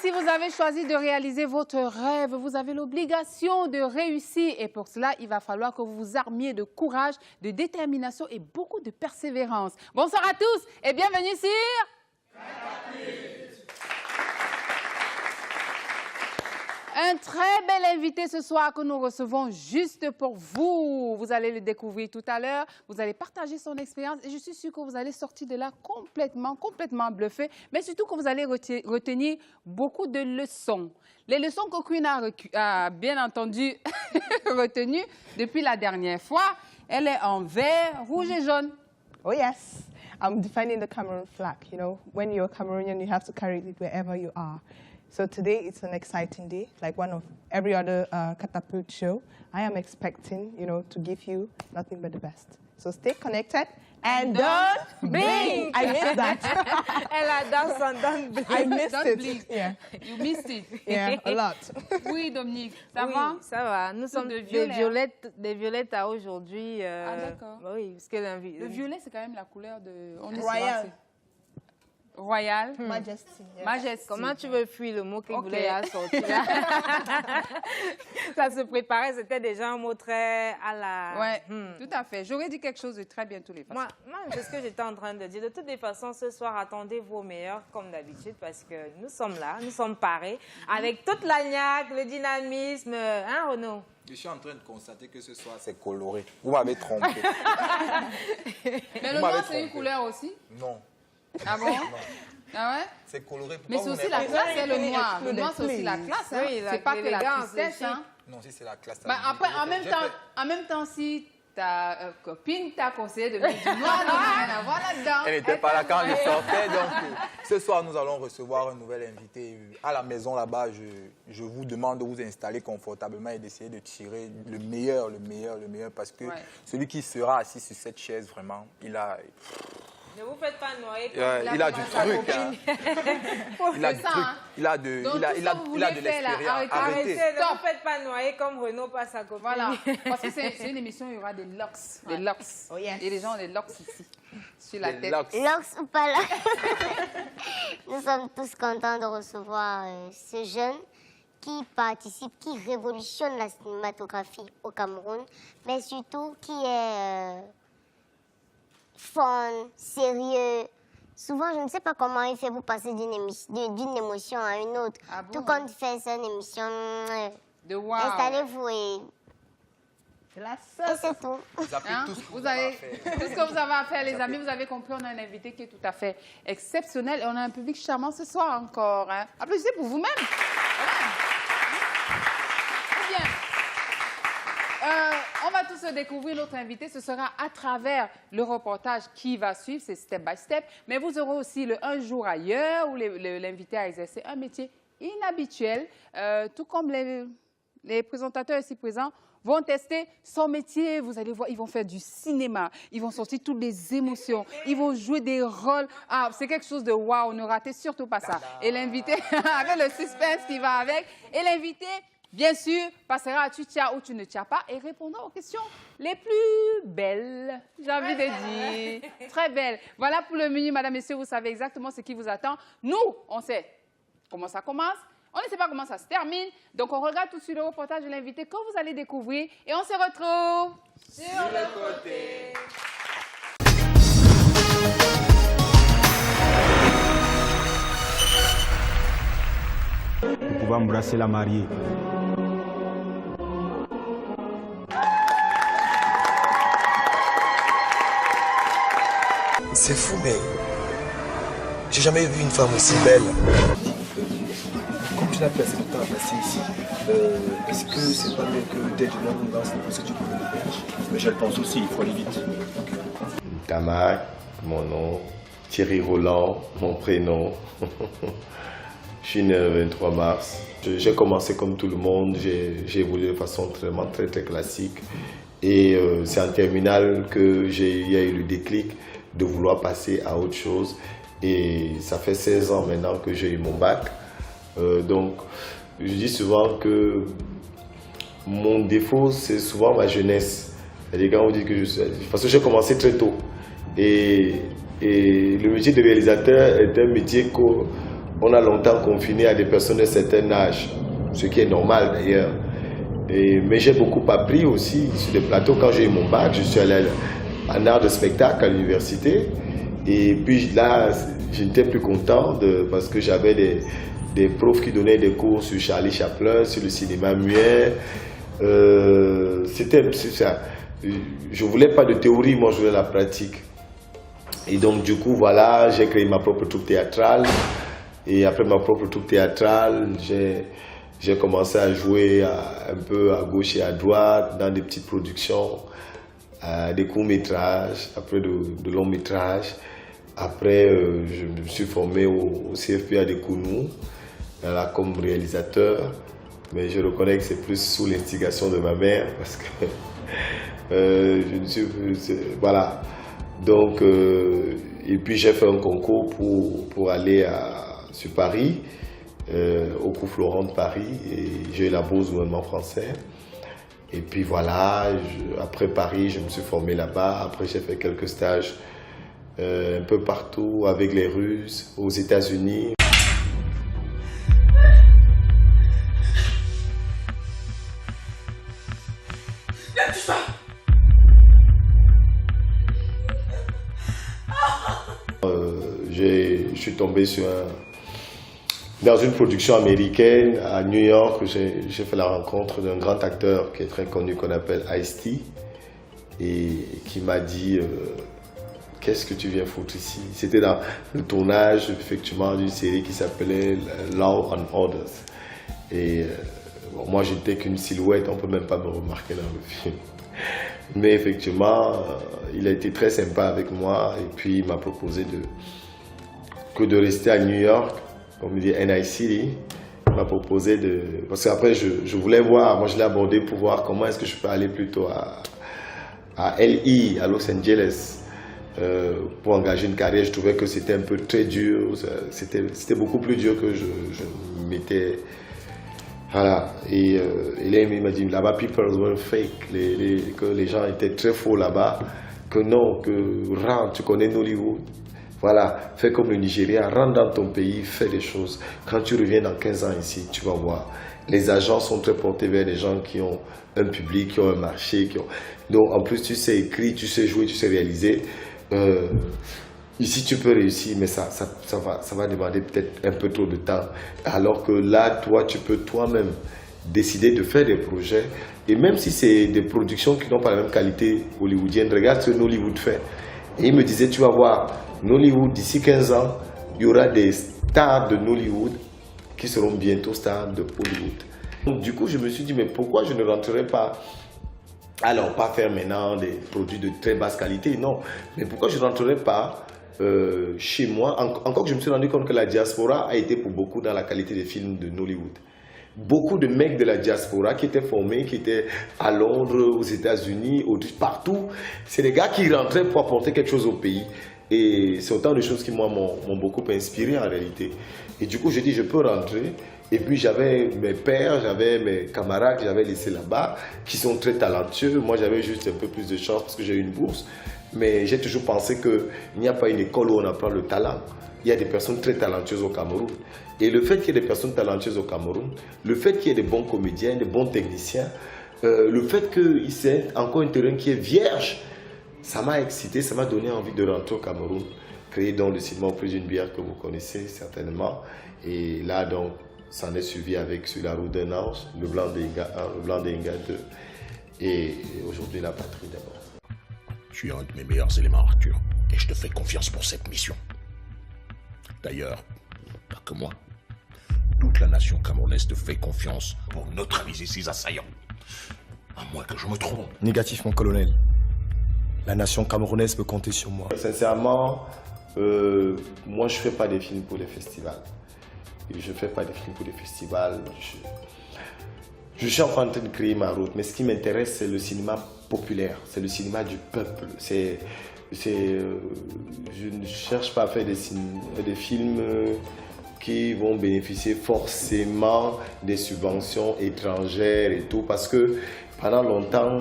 si vous avez choisi de réaliser votre rêve, vous avez l'obligation de réussir. Et pour cela, il va falloir que vous vous armiez de courage, de détermination et beaucoup de persévérance. Bonsoir à tous et bienvenue sur... Un très bel invité ce soir que nous recevons juste pour vous. Vous allez le découvrir tout à l'heure. Vous allez partager son expérience et je suis sûre que vous allez sortir de là complètement bluffé. Mais surtout que vous allez retenir beaucoup de leçons. Les leçons que Queen a bien entendu retenues depuis la dernière fois. Elle est en vert, rouge et jaune. Oh yes, I'm defining the Cameroon flag. You know, when you're Cameroonian, you have to carry it wherever you are. So today it's an exciting day, like one of every other catapult show. I am expecting, you know, to give you nothing but the best. So stay connected and don't blink. I missed that. Elle adore son don't blink. I missed Don't it. blink. Yeah. You missed it. Yeah, a lot. Oui, Dominique, ça Oui, va? ça va. Nous sommes de des violet. violettes à aujourd'hui. Ah, d'accord. Oui, parce que Le violet, c'est quand même la couleur de... On est Royal. sur- Royal. Majesty. Yeah. Majesty. Comment tu veux fuir le mot qu'il Ok. voulait sortir là? Ça se préparait, c'était déjà un mot très à la... Ouais, tout à fait. J'aurais dit quelque chose de très bien tous les façons. Moi c'est ce que j'étais en train de dire. De toutes les façons, ce soir, attendez vos meilleurs comme d'habitude parce que nous sommes là, nous sommes parés avec toute la niaque, le dynamisme. Hein, Renaud? Je suis en train de constater que ce soir, c'est coloré. Vous m'avez trompé. Mais le noir, c'est une couleur aussi? Non. Ah bon? Ah ouais? C'est coloré. Mais c'est aussi la classe, c'est le noir. Le noir, c'est aussi la classe. Hein? Oui, C'est pas que la l'élégance tristesse. aussi. Hein? Non, si c'est la classe. ça Bah, veut dire après, que en même temps, si ta copine t'a conseillé de mettre du noir, donc rien à voir là-dedans. Elle n'était pas là quand je sortais. Donc, ce soir, nous allons recevoir un nouvel invité. À la maison, là-bas, je vous demande de vous installer confortablement et d'essayer de tirer le meilleur. Parce que celui qui sera assis sur cette chaise, vraiment, il a... Ne vous faites pas noyer. il a du truc. Hein. Il a du truc. Il a de Donc, tout ce que vous voulez faire, là, l'expérience. Arrêtez, Arrêtez. ne vous faites pas noyer comme Renaud par sa copine. Voilà, parce que c'est une émission où il y aura des locks. Des locks. Oh, yes. Et les gens ont des locks ici, sur la Les tête. locks. Lox ou pas là, nous sommes tous contents de recevoir ce jeune qui participe, qui révolutionne la cinématographie au Cameroun, mais surtout qui est fun, sérieux. Souvent, je ne sais pas comment il fait pour passer d'une émotion à une autre. Ah bon? Tout quand il fait une émission, De wow. installez-vous et C'est la c'est sauce. tout. Vous appelez Hein? tout ce que Vous avez faire. tout ce que vous avez à faire, les amis. Vous avez compris, on a un invité qui est tout à fait exceptionnel et on a un public charmant ce soir encore. Hein. Applaudissez pour vous-même. Voilà. Très bien. On va tous découvrir notre invité. Ce sera à travers le reportage qui va suivre, c'est step by step. Mais vous aurez aussi le Un jour ailleurs où l'invité a exercé un métier inhabituel, tout comme les présentateurs ici présents vont tester son métier. Vous allez voir, ils vont faire du cinéma, ils vont sortir toutes les émotions, ils vont jouer des rôles. Ah, c'est quelque chose de waouh, ne ratez surtout pas ça. Et l'invité, avec le suspense qui va avec, et l'invité, bien sûr, passera à tu tiens ou tu ne tiens pas et répondra aux questions les plus belles, j'ai envie de dire. Très belles. Voilà pour le menu, madame, messieurs, vous savez exactement ce qui vous attend. Nous, on sait comment ça commence. On ne sait pas comment ça se termine. Donc, on regarde tout de suite le reportage de l'invité que vous allez découvrir. Et on se retrouve sur le côté. Vous pouvez embrasser la mariée. C'est fou, mais j'ai jamais vu une femme aussi belle. Comme tu n'as pas assez de temps à passer ici, est-ce que c'est pas mieux que dès demain on lance la procédure pour le mariage? Mais je le pense aussi, il faut aller vite. Tamac, mon nom, Thierry Roland, mon prénom. Je suis né le 23 mars. J'ai commencé comme tout le monde, j'ai évolué de façon très classique. Et c'est en terminale qu'il y a eu le déclic de vouloir passer à autre chose. Et ça fait 16 ans maintenant que j'ai eu mon bac. Donc, je dis souvent que mon défaut, c'est souvent ma jeunesse. Les gens vous disent que je suis... Parce que j'ai commencé très tôt. Et le métier de réalisateur est un métier on a longtemps confiné à des personnes d'un certain âge, ce qui est normal d'ailleurs. Mais j'ai beaucoup appris aussi sur des plateaux. Quand j'ai eu mon bac, je suis allé en art de spectacle à l'université. Et puis là, je n'étais plus content parce que j'avais des profs qui donnaient des cours sur Charlie Chaplin, sur le cinéma muet. C'était ça. Je ne voulais pas de théorie, moi je voulais la pratique. Et donc du coup, voilà, j'ai créé ma propre troupe théâtrale. Et après ma propre troupe théâtrale, j'ai commencé à jouer un peu à gauche et à droite dans des petites productions, des courts-métrages, après de longs-métrages. Après, je me suis formé au CFPA de Kounou, comme réalisateur. Mais je reconnais que c'est plus sous l'instigation de ma mère parce que je ne suis voilà. Donc, et puis j'ai fait un concours pour aller sur Paris, au cours Florent de Paris, et j'ai eu la bourse du gouvernement français. Et puis voilà, après Paris, je me suis formé là-bas. Après, j'ai fait quelques stages un peu partout avec les Russes, aux États-Unis. Je suis tombé dans une production américaine à New York. J'ai fait la rencontre d'un grand acteur qui est très connu, qu'on appelle Ice-T, et qui m'a dit qu'est-ce que tu viens foutre ici? C'était dans le tournage effectivement d'une série qui s'appelait Law and Orders. Et bon, moi j'étais qu'une silhouette, on ne peut même pas me remarquer dans le film. Mais effectivement, il a été très sympa avec moi et puis il m'a proposé que de rester à New York, comme il dit NIC. Il m'a proposé parce qu'après je voulais voir, moi je l'ai abordé pour voir comment est-ce que je peux aller plutôt à LA, à Los Angeles, pour engager une carrière. Je trouvais que c'était un peu très dur, c'était beaucoup plus dur que je m'étais... Voilà, et là il m'a dit là-bas, people were fake, que les gens étaient très faux là-bas, que non, que rentre, tu connais Nollywood, voilà, fais comme le Nigeria, rentre dans ton pays, fais des choses. Quand tu reviens dans 15 ans ici, tu vas voir, les agents sont très portés vers des gens qui ont un public, qui ont un marché, donc en plus tu sais écrire, tu sais jouer, tu sais réaliser. Ici, tu peux réussir, mais ça va demander peut-être un peu trop de temps. Alors que là, toi, tu peux toi-même décider de faire des projets. Et même si c'est des productions qui n'ont pas la même qualité hollywoodienne, regarde ce que Nollywood fait. Et il me disait, tu vas voir, Nollywood, d'ici 15 ans, il y aura des stars de Nollywood qui seront bientôt stars de Hollywood. Donc, du coup, je me suis dit, mais pourquoi je ne rentrerai pas? Alors, pas faire maintenant des produits de très basse qualité, non. Mais pourquoi je ne rentrerai pas chez moi, encore que je me suis rendu compte que la diaspora a été pour beaucoup dans la qualité des films de Nollywood. Beaucoup de mecs de la diaspora qui étaient formés, qui étaient à Londres, aux États-Unis, partout, c'est des gars qui rentraient pour apporter quelque chose au pays. Et c'est autant de choses qui moi m'ont beaucoup inspiré en réalité. Et du coup, j'ai dit, je peux rentrer. Et puis j'avais mes pères, j'avais mes camarades que j'avais laissés là-bas, qui sont très talentueux. Moi, j'avais juste un peu plus de chance parce que j'ai eu une bourse. Mais j'ai toujours pensé qu'il n'y a pas une école où on apprend le talent. Il y a des personnes très talentueuses au Cameroun. Et le fait qu'il y ait des personnes talentueuses au Cameroun, le fait qu'il y ait des bons comédiens, des bons techniciens, le fait qu'il y ait encore un terrain qui est vierge, ça m'a excité, ça m'a donné envie de rentrer au Cameroun, créer donc le cinéma au prix d'une bière que vous connaissez certainement. Et là, donc, ça en est suivi avec Sur la route d'un ange, Le Blanc d'Inga 1, Le Blanc d'Inga 2, et aujourd'hui La Patrie d'abord. Tu es un de mes meilleurs éléments, Arthur, et je te fais confiance pour cette mission. D'ailleurs, pas que moi, toute la nation camerounaise te fait confiance pour neutraliser ces assaillants. À moins que je me trompe. Négatif, mon colonel. La nation camerounaise peut compter sur moi. Sincèrement, moi je ne fais pas des films pour les festivals. Je ne fais pas des films pour les festivals. Je suis en train de créer ma route, mais ce qui m'intéresse, c'est le cinéma populaire, c'est le cinéma du peuple. Je ne cherche pas à faire des films qui vont bénéficier forcément des subventions étrangères et tout, parce que pendant longtemps,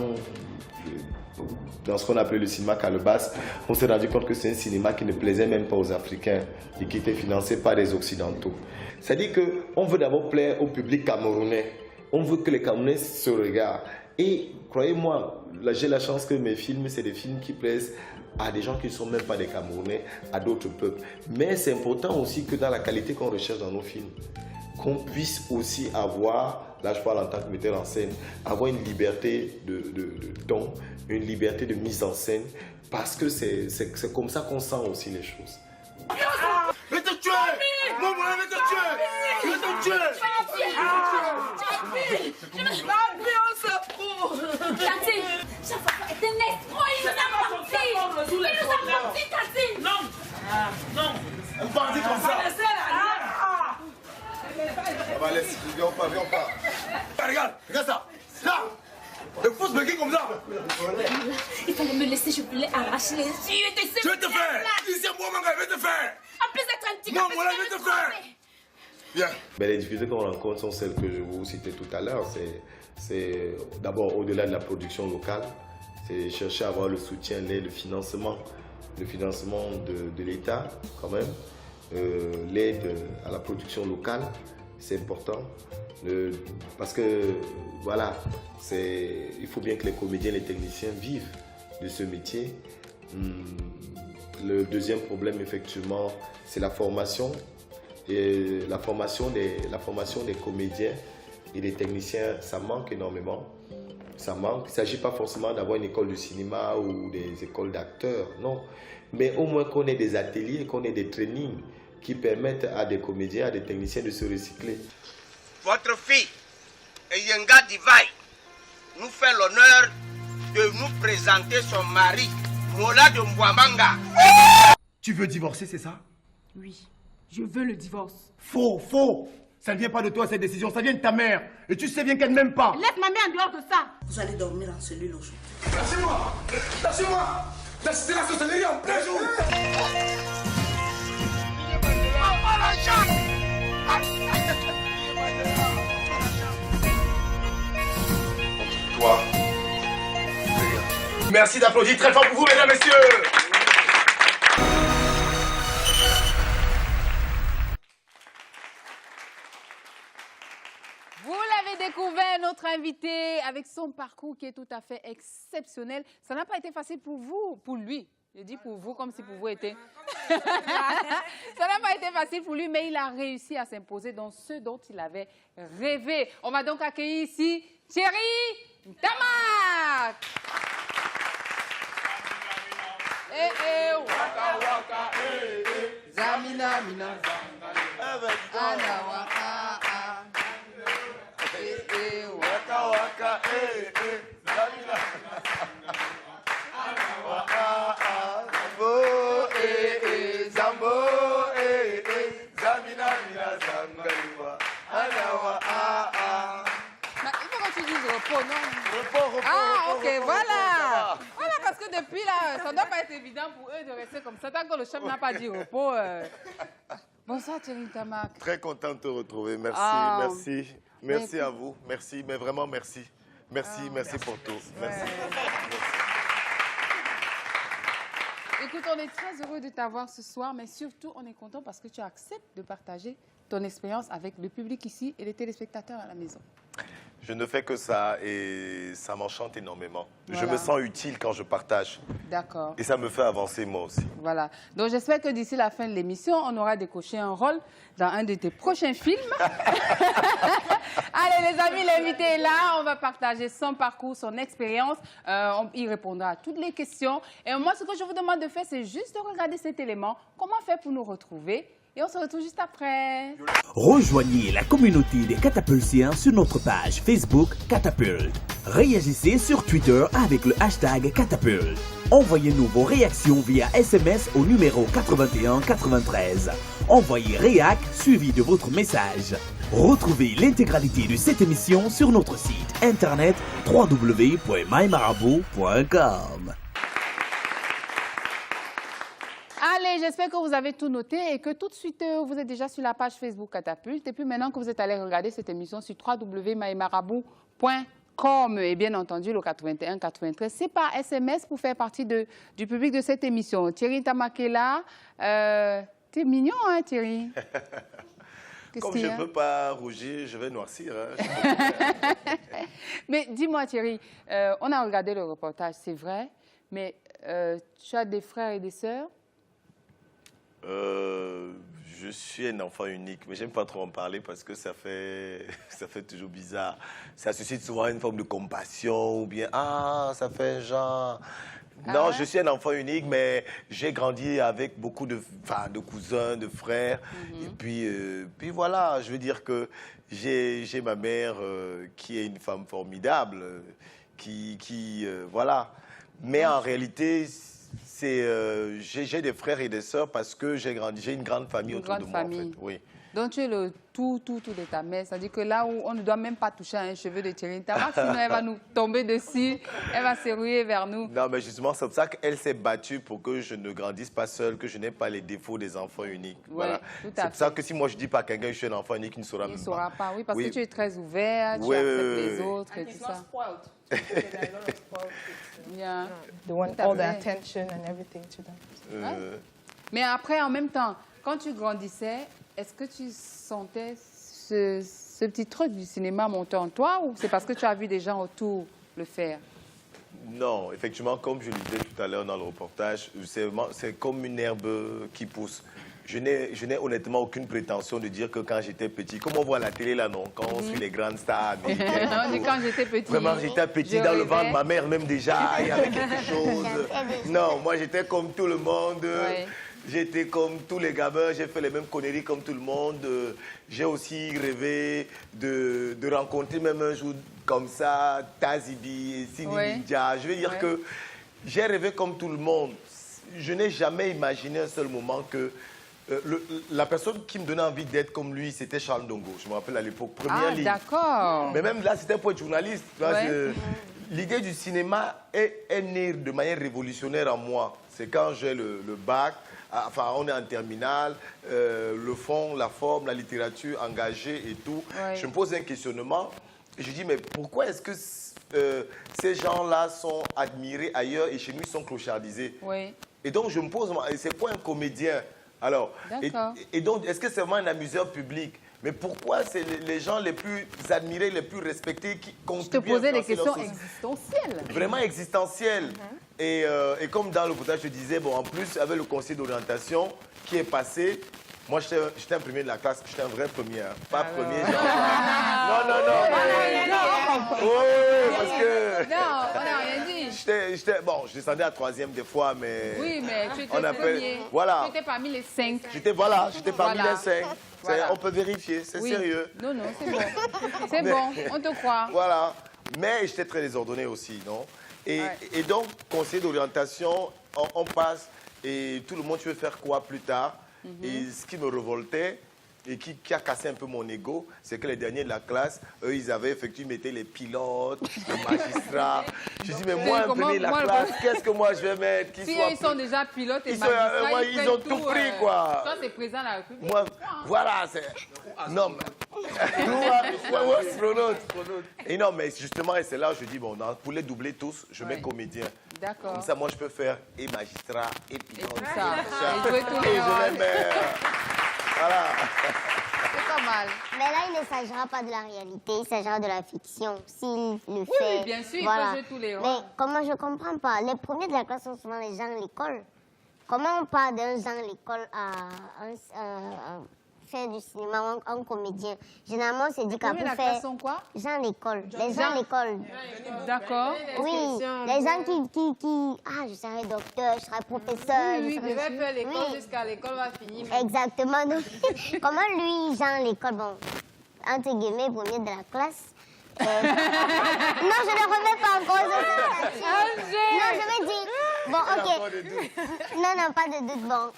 dans ce qu'on appelait le cinéma Calebas, on s'est rendu compte que c'est un cinéma qui ne plaisait même pas aux Africains et qui était financé par les Occidentaux. C'est-à-dire qu'on veut d'abord plaire au public camerounais. On veut que les Camerounais se regardent. Et croyez-moi, j'ai la chance que mes films, c'est des films qui plaisent à des gens qui ne sont même pas des Camerounais, à d'autres peuples. Mais c'est important aussi que dans la qualité qu'on recherche dans nos films, qu'on puisse aussi avoir, là je parle en tant que metteur en scène, avoir une liberté de ton, une liberté de mise en scène, parce que c'est comme ça qu'on sent aussi les choses. Je vais te tuer! Mon moulin, je vais te tuer! Je vais te tuer! On se fout! Tati, chaque fois, c'est un escroc, il nous a menti! Il nous a menti, Tati! Non! Non! On partit comme ça! On va laisser, viens pas. Regarde ça! Là! Le faux breaking comme ça! Il fallait me laisser, je voulais arracher les yeux de ce... Je vais te faire! Ici, moi, mon gars, je vais te faire! En plus d'être un petit Non, moi, là, je vais te faire! Viens! Ben, les difficultés qu'on rencontre sont celles que je vous citais tout à l'heure. C'est d'abord au-delà de la production locale, c'est chercher à avoir le soutien, l'aide, le financement de l'État quand même, l'aide à la production locale, c'est important. Parce que voilà, il faut bien que les comédiens et les techniciens vivent de ce métier. Le deuxième problème, effectivement, c'est la formation. Et la formation des comédiens et des techniciens, ça manque énormément. Ça manque. Il ne s'agit pas forcément d'avoir une école de cinéma ou des écoles d'acteurs, non. Mais au moins qu'on ait des ateliers, qu'on ait des trainings qui permettent à des comédiens, à des techniciens de se recycler. Votre fille, Eyenga Divai, nous fait l'honneur de nous présenter son mari, Mola de Mbwamanga. Tu veux divorcer, c'est ça? Oui, je veux le divorce. Faux! Ça ne vient pas de toi, cette décision, ça vient de ta mère. Et tu sais bien qu'elle ne m'aime pas. Laisse ma mère en dehors de ça. Vous allez dormir en cellule aujourd'hui. Lâchez-moi! Lâchez-moi! La situation, c'est rien, plein jour! Toi. Merci d'applaudir très fort pour vous, mesdames, messieurs! Vous l'avez découvert, notre invité, avec son parcours qui est tout à fait exceptionnel. Ça n'a pas été facile pour vous, pour lui. Je dis pour vous comme si pour vous était. Ça n'a pas été facile pour lui, mais il a réussi à s'imposer dans ce dont il avait rêvé. On va donc accueillir ici Thierry Ntamak. Waka waka, Zamina mina, Ana waka. Waka waka, Zamina. Zambo, Zamina mina zangaliwa. Il faut que tu dises repos, non? Repos. Ah, ok, voilà. Voilà, parce que depuis là, ça ne doit pas être évident pour eux de rester comme ça. Tant que le chef n'a pas dit repos. Bonsoir, Thierry Ntamak. Très content de te retrouver. Merci, merci. Merci à vous. Merci, mais vraiment merci. Merci pour tout. Merci. Écoute, on est très heureux de t'avoir ce soir, mais surtout, on est content parce que tu acceptes de partager ton expérience avec le public ici et les téléspectateurs à la maison. Je ne fais que ça et ça m'enchante énormément. Voilà. Je me sens utile quand je partage. D'accord. Et ça me fait avancer moi aussi. Voilà. Donc, j'espère que d'ici la fin de l'émission, on aura décoché un rôle dans un de tes prochains films. Allez, les amis, l'invité est là. On va partager son parcours, son expérience. Il répondra à toutes les questions. Et moi, ce que je vous demande de faire, c'est juste de regarder cet élément. Comment faire pour nous retrouver? Et on se retrouve juste après. Rejoignez la communauté des catapultiens sur notre page Facebook Catapulte. Réagissez sur Twitter avec le hashtag Catapulte. Envoyez-nous vos réactions via SMS au numéro 8193. Envoyez réac suivi de votre message. Retrouvez l'intégralité de cette émission sur notre site internet www.mymarabout.com. Allez, j'espère que vous avez tout noté et que tout de suite, vous êtes déjà sur la page Facebook Catapulte. Et puis maintenant que vous êtes allé regarder cette émission sur www.mymarabout.com. comme, et bien entendu, le 81-93. C'est par SMS pour faire partie du public de cette émission. Thierry Tamakela, t'es mignon, hein, Thierry? Comme je ne peux pas rougir, je vais noircir. Hein. Mais dis-moi, Thierry, on a regardé le reportage, c'est vrai, mais tu as des frères et des sœurs? Je suis un enfant unique, mais j'aime pas trop en parler parce que ça fait toujours bizarre. Ça suscite souvent une forme de compassion ou bien « Ah, ça fait genre... » Non, je suis un enfant unique, mais j'ai grandi avec beaucoup de cousins, de frères. Et puis voilà, je veux dire que j'ai ma mère qui est une femme formidable, voilà. Mais en réalité, j'ai des frères et des sœurs parce que j'ai une grande famille autour de moi, en fait. Oui. Donc tu es le tout de ta mère. C'est-à-dire que là où on ne doit même pas toucher à un cheveu de Thierry Tamak, sinon elle va nous tomber dessus, elle va se ruer vers nous. Non, mais justement, c'est pour ça qu'elle s'est battue pour que je ne grandisse pas seule, que je n'ai pas les défauts des enfants uniques. Ouais, voilà. C'est pour ça que si moi je dis pas à quelqu'un que je suis un enfant unique, il ne saura même pas. Il ne saura pas, oui, parce que tu es très ouvert, tu acceptes les autres et tout ça. Yeah. They want all the attention and everything to them. Mais après, en même temps, quand tu grandissais, est-ce que tu sentais ce petit truc du cinéma monter en toi ou c'est parce que tu as vu des gens autour le faire? Non, effectivement, comme je le disais tout à l'heure dans le reportage, c'est comme une herbe qui pousse. Je n'ai honnêtement aucune prétention de dire que quand j'étais petit, comme on voit à la télé là, non, quand on suit les grandes stars américaines. Quand j'étais petit. Vraiment, j'étais petit dans le ventre de ma mère même déjà, il y avait quelque chose. Non, moi j'étais comme tout le monde. Ouais. J'étais comme tous les gamins, j'ai fait les mêmes conneries comme tout le monde. J'ai aussi rêvé de rencontrer même un jour comme ça, Tazibi, Sini Ninja. Je veux dire que j'ai rêvé comme tout le monde. Je n'ai jamais imaginé un seul moment que la personne qui me donnait envie d'être comme lui, c'était Charles Ndongo. Je me rappelle à l'époque, première ligne. Ah, d'accord. Mais même là, c'était pour être journaliste. L'idée du cinéma est née de manière révolutionnaire en moi. C'est quand j'ai le bac. Enfin, on est en terminale, le fond, la forme, la littérature engagée et tout. Ouais. Je me pose un questionnement et je dis, mais pourquoi est-ce que ces gens-là sont admirés ailleurs et chez nous, ils sont clochardisés? Oui. Et donc, je me pose, c'est quoi un comédien? Alors, et donc, est-ce que c'est vraiment un amuseur public? Mais pourquoi c'est les gens les plus admirés, les plus respectés qui contribuent? Je te posais des questions existentielles. Vraiment existentielles. Et comme dans le reportage, je disais, bon, en plus, avec le conseil d'orientation qui est passé, moi, j'étais un premier de la classe, j'étais un vrai premier, hein, pas premier genre. Non. Oui, parce que... Non, on n'a rien dit. Bon, je descendais à 3e des fois, mais... Oui, mais tu étais premier. Voilà. Tu étais parmi les 5. J'étais parmi les 5. Voilà. On peut vérifier, c'est sérieux. Non, c'est bon. C'est bon, on te croit. Voilà. Mais j'étais très désordonné aussi, non? Et donc, conseiller d'orientation, on passe et tout le monde, tu veux faire quoi plus tard? Et ce qui me révoltait et qui a cassé un peu mon ego, c'est que les derniers de la classe, eux, ils avaient effectivement mis les pilotes, les magistrats. Je dis, mais moi, un premier de la classe, qu'est-ce que moi je vais mettre? Si ils sont déjà pilotes et magistrats, ils ont tout pris, quoi. Ça, c'est président de la République. Moi, voilà, c'est... Non, mais... Et non, mais justement, et c'est là où je dis, bon, pour les doubler tous, je mets comédien. D'accord. Comme ça, moi, je peux faire et magistrat, et pilote, et tout ça. Et je les mets... Voilà. C'est pas mal. Mais là, il ne s'agira pas de la réalité, il s'agira de la fiction. S'il le fait... Oui, bien sûr, il voilà. peut jouer tous les rôles. Mais comment je ne comprends pas? Les premiers de la classe sont souvent les gens de l'école. Comment on part d'un genre de l'école à faire du cinéma, un comédien? Généralement, c'est dit qu'à pour faire... sont quoi? Gens l'école. Les gens l'école. D'accord. Oui, les gens qui... Ah, je serai docteur, je serai professeur. Oui, je vais faire l'école jusqu'à l'école va finir. Exactement. Donc, comment lui, Jean l'école, bon, entre guillemets, premier de la classe. Non, je ne remets pas en cause. Non, je vais dire... Bon, ok. Non, pas de doute. Bon,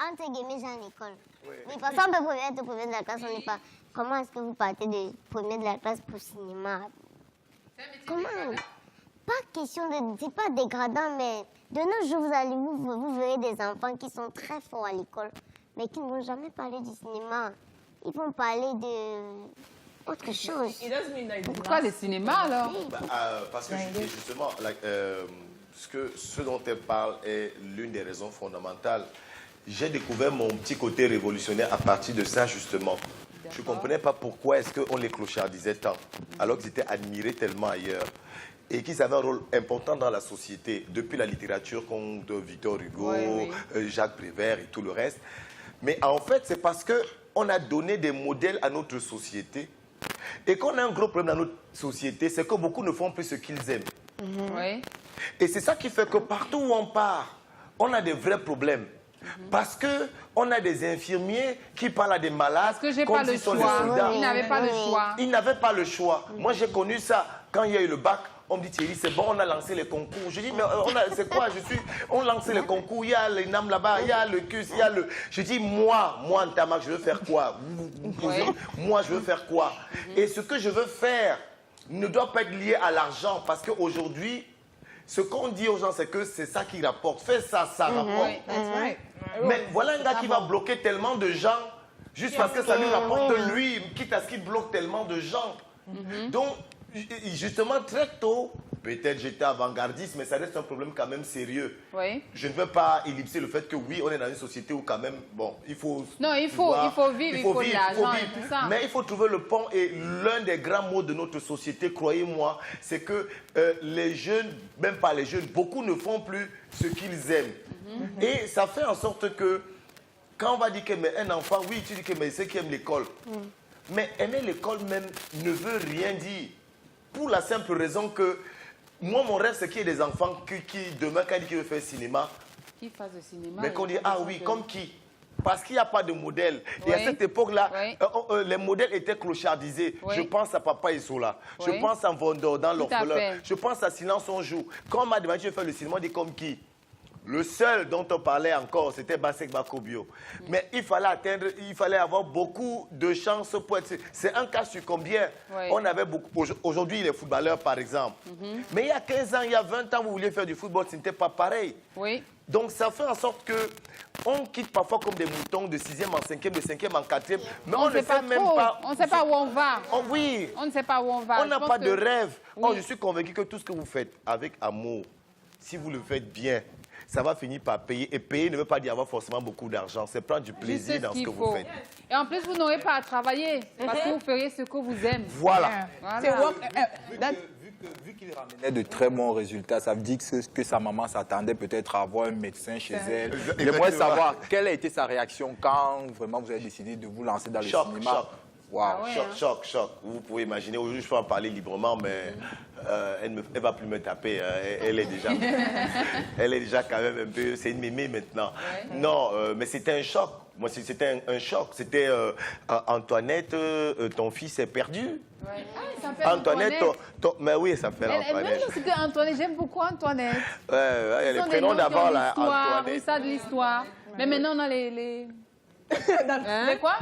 entre guillemets, Jean l'école. Oui, parce qu'on peut être premier de la classe, on n'est pas... Comment est-ce que vous partez de premier de la classe pour cinéma? Comment? Pas question de... C'est pas dégradant, mais de nos jours, vous verrez des enfants qui sont très forts à l'école, mais qui ne vont jamais parler du cinéma. Ils vont parler de... Oh, autre chose. Pourquoi les cinémas alors? Parce que justement, ce dont elle parle est l'une des raisons fondamentales. J'ai découvert mon petit côté révolutionnaire à partir de ça, justement. Je ne comprenais pas pourquoi est-ce qu'on les clochardisait tant, alors qu'ils étaient admirés tellement ailleurs. Et qu'ils avaient un rôle important dans la société, depuis la littérature comme de Victor Hugo, Jacques Prévert et tout le reste. Mais en fait, c'est parce qu'on a donné des modèles à notre société. Et qu'on a un gros problème dans notre société, c'est que beaucoup ne font plus ce qu'ils aiment. Et c'est ça qui fait que partout où on part, on a des vrais problèmes. Parce qu'on a des infirmiers qui parlent à des malades comme s'ils sont des soldats. Ils n'avaient pas le choix. Ils n'avaient pas le choix. Moi, j'ai connu ça quand il y a eu le bac. On me dit, Thierry, c'est bon, on a lancé les concours. Je dis, mais c'est quoi? On lance les concours, il y a les NAM là-bas, il y a le CUS, il y a le... Je dis, moi, en Tamac, je veux faire quoi? Moi, je veux faire quoi? Et ce que je veux faire ne doit pas être lié à l'argent, parce qu'aujourd'hui, ce qu'on dit aux gens, c'est que c'est ça qui rapporte. Fais ça, ça rapporte. Mais voilà un gars qui va bloquer tellement de gens, juste parce que ça lui rapporte lui, quitte à ce qu'il bloque tellement de gens. Donc, justement, très tôt, peut-être j'étais avant-gardiste, mais ça reste un problème quand même sérieux. Je ne veux pas ellipser le fait que oui, on est dans une société où quand même, bon, il faut... Non, il faut vivre, il faut de l'argent et tout ça. Mais il faut trouver le pont, et l'un des grands mots de notre société, croyez-moi, c'est que les jeunes, même pas les jeunes, beaucoup ne font plus ce qu'ils aiment. Et ça fait en sorte que, quand on va dire qu'un enfant, oui, tu dis que c'est qui aime l'école. Mais aimer l'école même ne veut rien dire. Pour la simple raison que, moi, mon rêve, c'est qu'il y ait des enfants qui demain, quand ils disent qu'ils veulent faire cinéma, qui fassent le cinéma, mais qu'on dit, ah oui, comme qui? Parce qu'il n'y a pas de modèle. Et à cette époque-là, les modèles étaient clochardisés. Je pense à Papa Isola. Je pense à Vondor dans l'orphelin. Je pense à Silence on joue. Quand on m'a demandé de faire le cinéma, on dit comme qui? Le seul dont on parlait encore, c'était Basek Bakobio. Mais il fallait avoir beaucoup de chances pour être... C'est un cas sur combien? On avait beaucoup... Aujourd'hui, les footballeurs, par exemple. Mais il y a 15 ans, il y a 20 ans, vous vouliez faire du football, ce n'était pas pareil. Donc, ça fait en sorte que on quitte parfois comme des moutons de 6e en 5e, de 5e en 4e. Mais on ne sait même pas... On ne sait pas où on va. Oui. On ne sait pas où on va. On n'a pas de rêve. Je suis convaincu que tout ce que vous faites avec amour, si vous le faites bien, ça va finir par payer. Et payer ne veut pas dire avoir forcément beaucoup d'argent. C'est prendre du plaisir dans ce que vous faites. Et en plus, vous n'aurez pas à travailler parce que vous ferez ce que vous aimez. Voilà. Vu qu'il ramenait de très bons résultats, ça veut dire que sa maman s'attendait peut-être à avoir un médecin chez elle. J'aimerais savoir quelle a été sa réaction quand vraiment vous avez décidé de vous lancer dans le cinéma. Wow. Choc. Vous pouvez imaginer, aujourd'hui je peux en parler librement, mais elle ne va plus me taper. Elle est déjà quand même un peu... C'est une mémé maintenant. Non, mais c'était un choc. Moi, c'était un choc. C'était Antoinette, ton fils est perdu. Antoinette. Mais oui, ça fait Antoinette. C'était Antoinette. J'aime beaucoup Antoinette. Les prénoms d'abord, là, Antoinette. Oui, ça de l'histoire. Mais maintenant, on a les... Les quoi?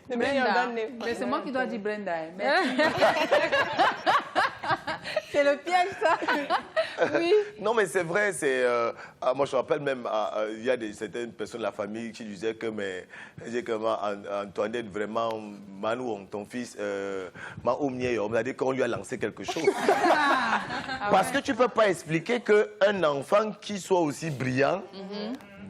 Brenda. Mais c'est moi qui dois dire Brenda. C'est le piège, ça. Oui. Non, mais c'est vrai. Moi, je me rappelle même, il y a certaines personnes de la famille qui disaient que, Antoinette, vraiment, Manu, ton fils, on a dit qu'on lui a lancé quelque chose. Parce que tu ne peux pas expliquer qu'un enfant qui soit aussi brillant,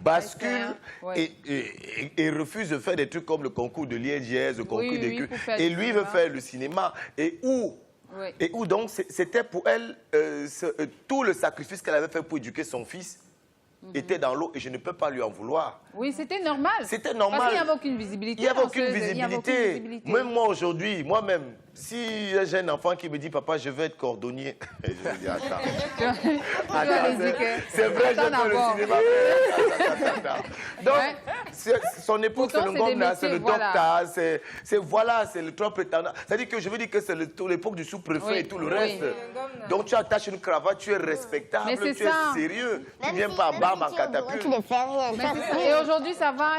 bascule et refuse de faire des trucs comme le concours de l'IEGS, le concours des Q. Et lui veut faire le cinéma. Et où donc, c'était pour elle, tout le sacrifice qu'elle avait fait pour éduquer son fils était dans l'eau et je ne peux pas lui en vouloir. Oui, c'était normal. C'était normal. Parce qu'il n'y avait aucune visibilité. Il n'y avait aucune visibilité. Même moi aujourd'hui, moi-même, si j'ai un enfant qui me dit, papa, je veux être cordonnier, je me dis, attends. C'est vrai, je veux le cinéma. Donc, son époque, c'est le gomme, c'est le docteur, c'est le trop prétendant. C'est-à-dire que je veux dire que c'est l'époque du sous-préfet et tout le reste. Donc, tu attaches une cravate, tu es respectable, tu es sérieux. Tu viens pas barbe en catapulte. Tu ne fais rien. Et aujourd'hui, ça va?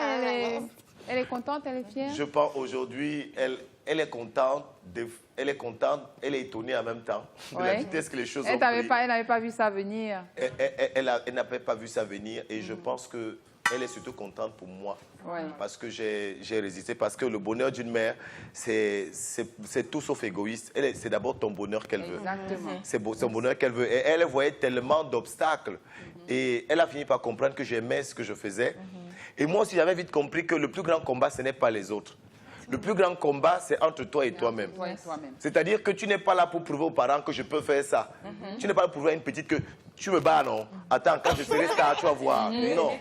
Elle est contente, elle est fière? Je pense aujourd'hui, elle est contente, elle est étonnée en même temps de la vitesse que les choses ont pris. Elle n'avait pas vu ça venir. Elle n'avait pas vu ça venir et je pense qu'elle elle est surtout contente pour moi. Ouais. Parce que j'ai résisté. Parce que le bonheur d'une mère, c'est tout sauf égoïste. C'est d'abord ton bonheur qu'elle veut. Exactement. C'est son bonheur qu'elle veut. Et elle voyait tellement d'obstacles. Et elle a fini par comprendre que j'aimais ce que je faisais. Et moi aussi, j'avais vite compris que le plus grand combat, ce n'est pas les autres. Le plus grand combat, c'est entre toi et toi-même. C'est-à-dire que tu n'es pas là pour prouver aux parents que je peux faire ça. Tu n'es pas là pour prouver à une petite que tu me bats, non? Attends, quand je serai star, tu vas voir. Non.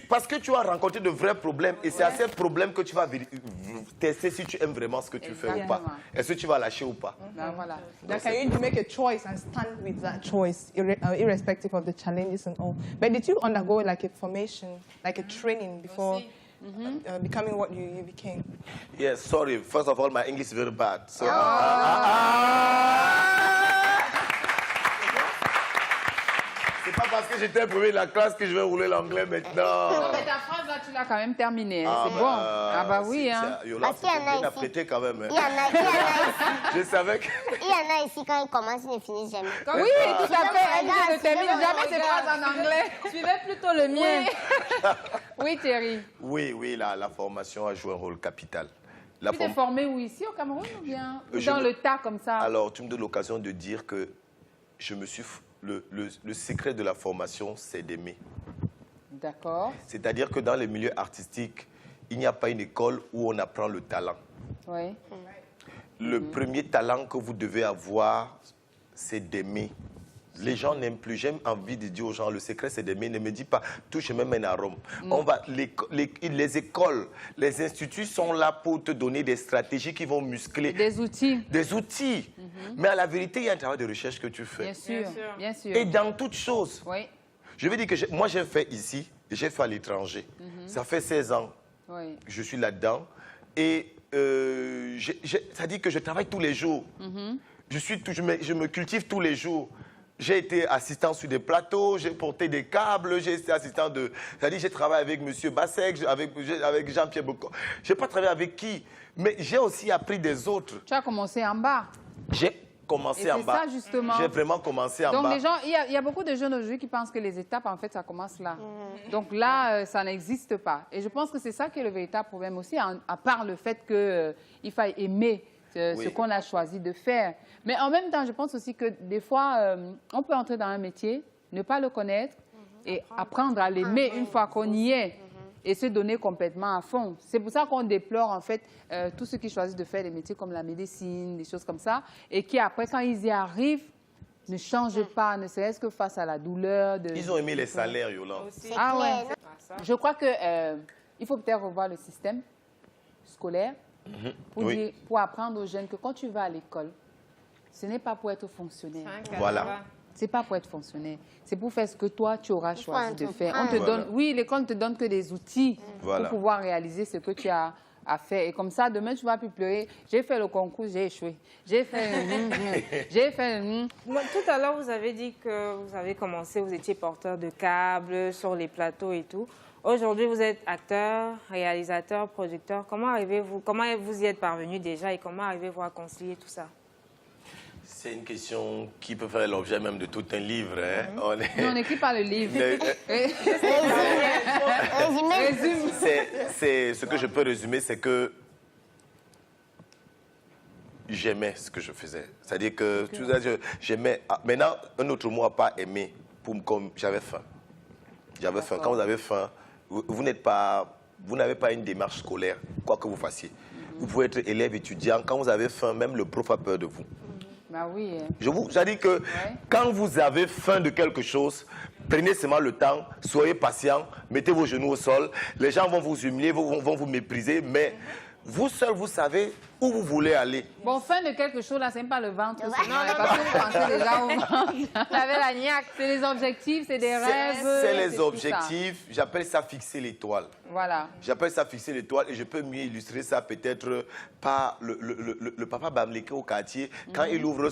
Parce que tu vas rencontrer de vrais problèmes et c'est à ces problèmes que tu vas tester si tu aimes vraiment ce que tu fais ou pas. Est-ce que tu vas lâcher ou pas? Voilà. Like, you need to make a choice and stand with that choice, irrespective of the challenges and all. But did you undergo like a formation, like a training before becoming what you became? Yes, sorry. First of all, my English is very bad. So, c'est pas parce que j'étais premier de la classe que je vais rouler l'anglais maintenant. Non, mais ta phrase là, tu l'as quand même terminée. Hein. C'est bon. Ah bah oui. Hein. Parce qu'il y en a ici. Apprêté quand même. Hein. Il y en a ici. Je savais que... Il y en a ici, quand ils commencent, ils ne finissent jamais. Oui, tout à fait. Elle ne termine jamais ses phrases en anglais. Suivez plutôt le mien. Oui, Thierry. Oui, la formation a joué un rôle capital. Tu t'es formé où, ici, au Cameroun, ou bien dans le tas, comme ça? Alors, tu me donnes l'occasion de dire que je me suis... Le secret de la formation, c'est d'aimer. D'accord. C'est-à-dire que dans les milieux artistiques, il n'y a pas une école où on apprend le talent. Oui. Le premier talent que vous devez avoir, c'est d'aimer. Les gens n'aiment plus. J'ai envie de dire aux gens, le secret c'est d'aimer. Ne me dis pas, touche même un arôme. Les écoles, les instituts sont là pour te donner des stratégies qui vont muscler. Des outils. Des outils. Mais à la vérité, il y a un travail de recherche que tu fais. Bien sûr, bien sûr. Et dans toutes choses. Oui. Je veux dire que moi, j'ai fait ici et j'ai fait à l'étranger. Ça fait 16 ans que je suis là-dedans. Et ça dit que je travaille tous les jours. Je me cultive tous les jours. J'ai été assistant sur des plateaux, j'ai porté des câbles, j'ai été assistant de... C'est-à-dire j'ai travaillé avec M. Bassek, avec Jean-Pierre Bocco. Je n'ai pas travaillé avec qui, mais j'ai aussi appris des autres. Tu as commencé en bas. J'ai commencé en bas. C'est ça, justement. J'ai vraiment commencé en bas. Donc, les gens, il y a beaucoup de jeunes aujourd'hui qui pensent que les étapes, en fait, ça commence là. Donc là, ça n'existe pas. Et je pense que c'est ça qui est le véritable problème aussi, à part le fait qu'il faille aimer ce qu'on a choisi de faire. Mais en même temps, je pense aussi que des fois, on peut entrer dans un métier, ne pas le connaître et apprendre à l'aimer une fois qu'on y est et se donner complètement à fond. C'est pour ça qu'on déplore en fait tous ceux qui choisissent de faire des métiers comme la médecine, des choses comme ça, et qui après, quand ils y arrivent, ne changent pas, ne serait-ce que face à la douleur. Ils ont aimé les salaires, Yolande. Ah ouais. Je crois qu'il faut peut-être revoir le système scolaire pour apprendre aux jeunes que quand tu vas à l'école, ce n'est pas pour être fonctionnaire. Voilà. C'est pas pour être fonctionnaire. C'est pour faire ce que toi, tu auras choisi de faire. On te donne, oui, l'école ne te donne que des outils pour pouvoir réaliser ce que tu as à faire. Et comme ça, demain, tu ne vas plus pleurer. J'ai fait le concours, j'ai échoué. J'ai fait... j'ai fait... Tout à l'heure, vous avez dit que vous avez commencé, vous étiez porteur de câbles sur les plateaux et tout. Aujourd'hui, vous êtes acteur, réalisateur, producteur. Comment vous y êtes parvenu déjà et comment arrivez-vous à concilier tout ça? C'est une question qui peut faire l'objet même de tout un livre. Hein. On n'écrit pas le livre. Résume. C'est ce que je peux résumer, c'est que j'aimais ce que je faisais. C'est-à-dire que j'aimais. Maintenant, un autre mot à pas aimer, comme j'avais faim. J'avais faim. Quand vous avez faim, vous n'avez pas une démarche scolaire, quoi que vous fassiez. Vous pouvez être élève, étudiant. Quand vous avez faim, même le prof a peur de vous. Bah oui. Je dis que quand vous avez faim de quelque chose, prenez seulement le temps, soyez patient, mettez vos genoux au sol. Les gens vont vous humilier, vont vous mépriser, mais vous seul, vous savez où vous voulez aller. Bon, fin de quelque chose, là, c'est même pas le ventre. Non, parce que vous pensez déjà au ventre. Vous avez la niaque. C'est les objectifs, c'est des rêves. C'est les objectifs. J'appelle ça fixer l'étoile. Voilà. J'appelle ça fixer l'étoile et je peux mieux illustrer ça peut-être par le papa Bamleke au quartier. Quand il ouvre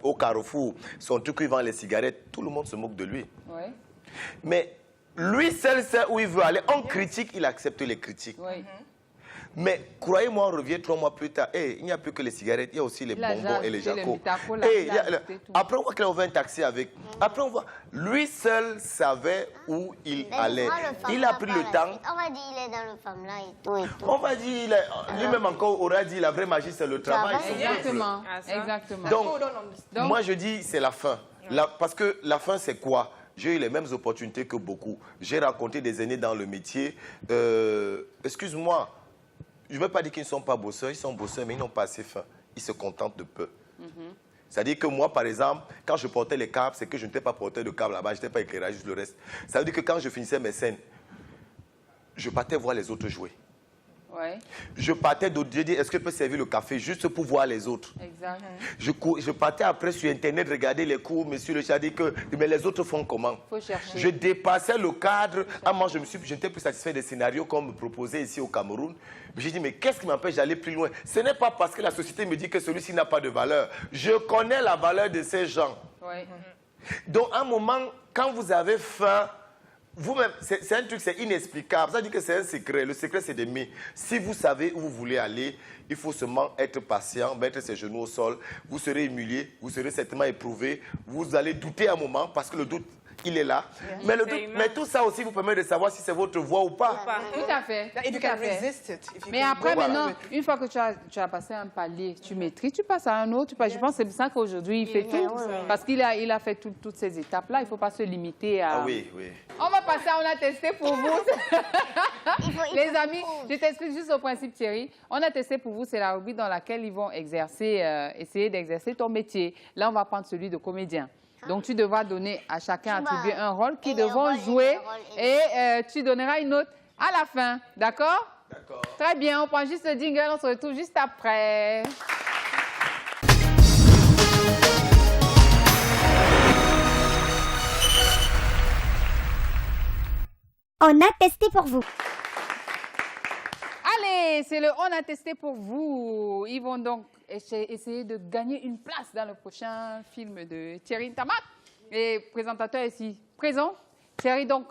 au Carrefour, son truc où il vend les cigarettes, tout le monde se moque de lui. Ouais. Mais lui seul sait où il veut aller. On critique, il accepte les critiques. Mais croyez-moi, on revient 3 mois plus tard. Il n'y a plus que les cigarettes, il y a aussi les bonbons et les jacos. Après, on voit qu'il a ouvert un taxi avec. Après, on voit. Lui seul savait où il allait. Il a pris le temps. On va dire qu'il est dans le Femme là et tout. On va dire, lui-même encore aura dit la vraie magie, c'est le travail. Exactement. Exactement. Donc, moi je dis, c'est la fin. Parce que la fin, c'est quoi? J'ai eu les mêmes opportunités que beaucoup. J'ai rencontré des aînés dans le métier. Excuse-moi, je ne veux pas dire qu'ils ne sont pas bosseurs. Ils sont bosseurs, mais ils n'ont pas assez faim. Ils se contentent de peu. C'est-à-dire que moi, par exemple, quand je portais les câbles, c'est que je n'étais pas porteur de câbles là-bas. Je n'étais pas éclairage, juste le reste. Ça veut dire que quand je finissais mes scènes, je partais voir les autres jouer. Ouais. Je partais d'autres. Je dis, est-ce que je peux servir le café juste pour voir les autres? Exact. Je partais après sur Internet, regarder les cours, monsieur le chat dit que mais les autres font comment? Faut chercher. Je dépassais le cadre. Moi, je n'étais plus satisfait des scénarios qu'on me proposait ici au Cameroun. J'ai dit, mais qu'est-ce qui m'empêche d'aller plus loin? Ce n'est pas parce que la société me dit que celui-ci n'a pas de valeur. Je connais la valeur de ces gens. Ouais. Donc, à un moment, quand vous avez faim, vous-même, c'est un truc, c'est inexplicable. Ça dit que c'est un secret. Le secret, c'est d'aimer. Si vous savez où vous voulez aller, il faut seulement être patient, mettre ses genoux au sol. Vous serez humilié, vous serez certainement éprouvé. Vous allez douter un moment parce que le doute, il est là. Mais, mais tout ça aussi vous permet de savoir si c'est votre voie ou pas. Tout à fait. You can resist it. Mais après, maintenant, une fois que tu as passé un palier, tu maîtrises, tu passes à un autre. Je pense que c'est pour ça qu'aujourd'hui, il fait tout. Parce qu'il a fait toutes ces étapes-là. Il ne faut pas se limiter à... Ah oui, oui. On va passer à On a testé pour vous. Les amis, je t'explique juste au principe, Thierry. On a testé pour vous, c'est la rubrique dans laquelle ils vont essayer d'exercer ton métier. Là, on va prendre celui de comédien. Donc, tu devras donner à chacun attribuer un rôle qu'ils devront jouer et tu donneras une note à la fin. D'accord? D'accord. Très bien, on prend juste le jingle, on se retrouve juste après. On a testé pour vous. Allez, c'est le On a testé pour vous. Ils vont donc essayer de gagner une place dans le prochain film de Thierry Ntamak. Et présentateur ici présent. Thierry, donc,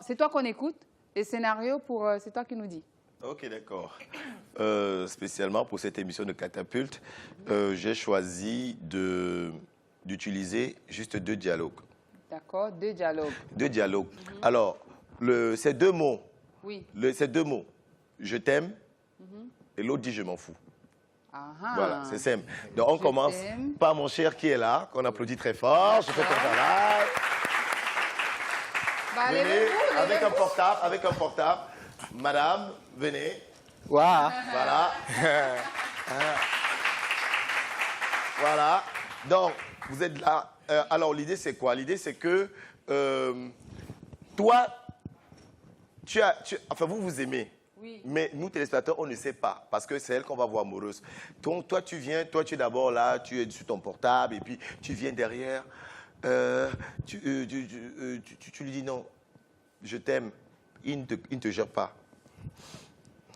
c'est toi qu'on écoute. Les scénarios, c'est toi qui nous dis. Ok, d'accord. Spécialement pour cette émission de Catapulte, j'ai choisi d'utiliser juste 2 dialogues. D'accord, 2 dialogues. 2 dialogues. Alors, ces 2 mots, oui. Ces 2 mots, je t'aime, et l'autre dit je m'en fous. Voilà, c'est simple. Donc on commence par mon cher qui est là, qu'on applaudit très fort. Je fais ton travail. Venez, avec un portable. Madame, venez. Wow. Voilà. Voilà. Donc, vous êtes là. Alors, l'idée, c'est quoi? L'idée, c'est que toi, enfin, vous aimez. Oui. Mais nous, téléspectateurs, on ne sait pas, parce que c'est elle qu'on va voir amoureuse. Donc, toi, tu es d'abord là, tu es sur ton portable, et puis tu viens derrière, tu lui dis non, je t'aime, il ne te gère pas.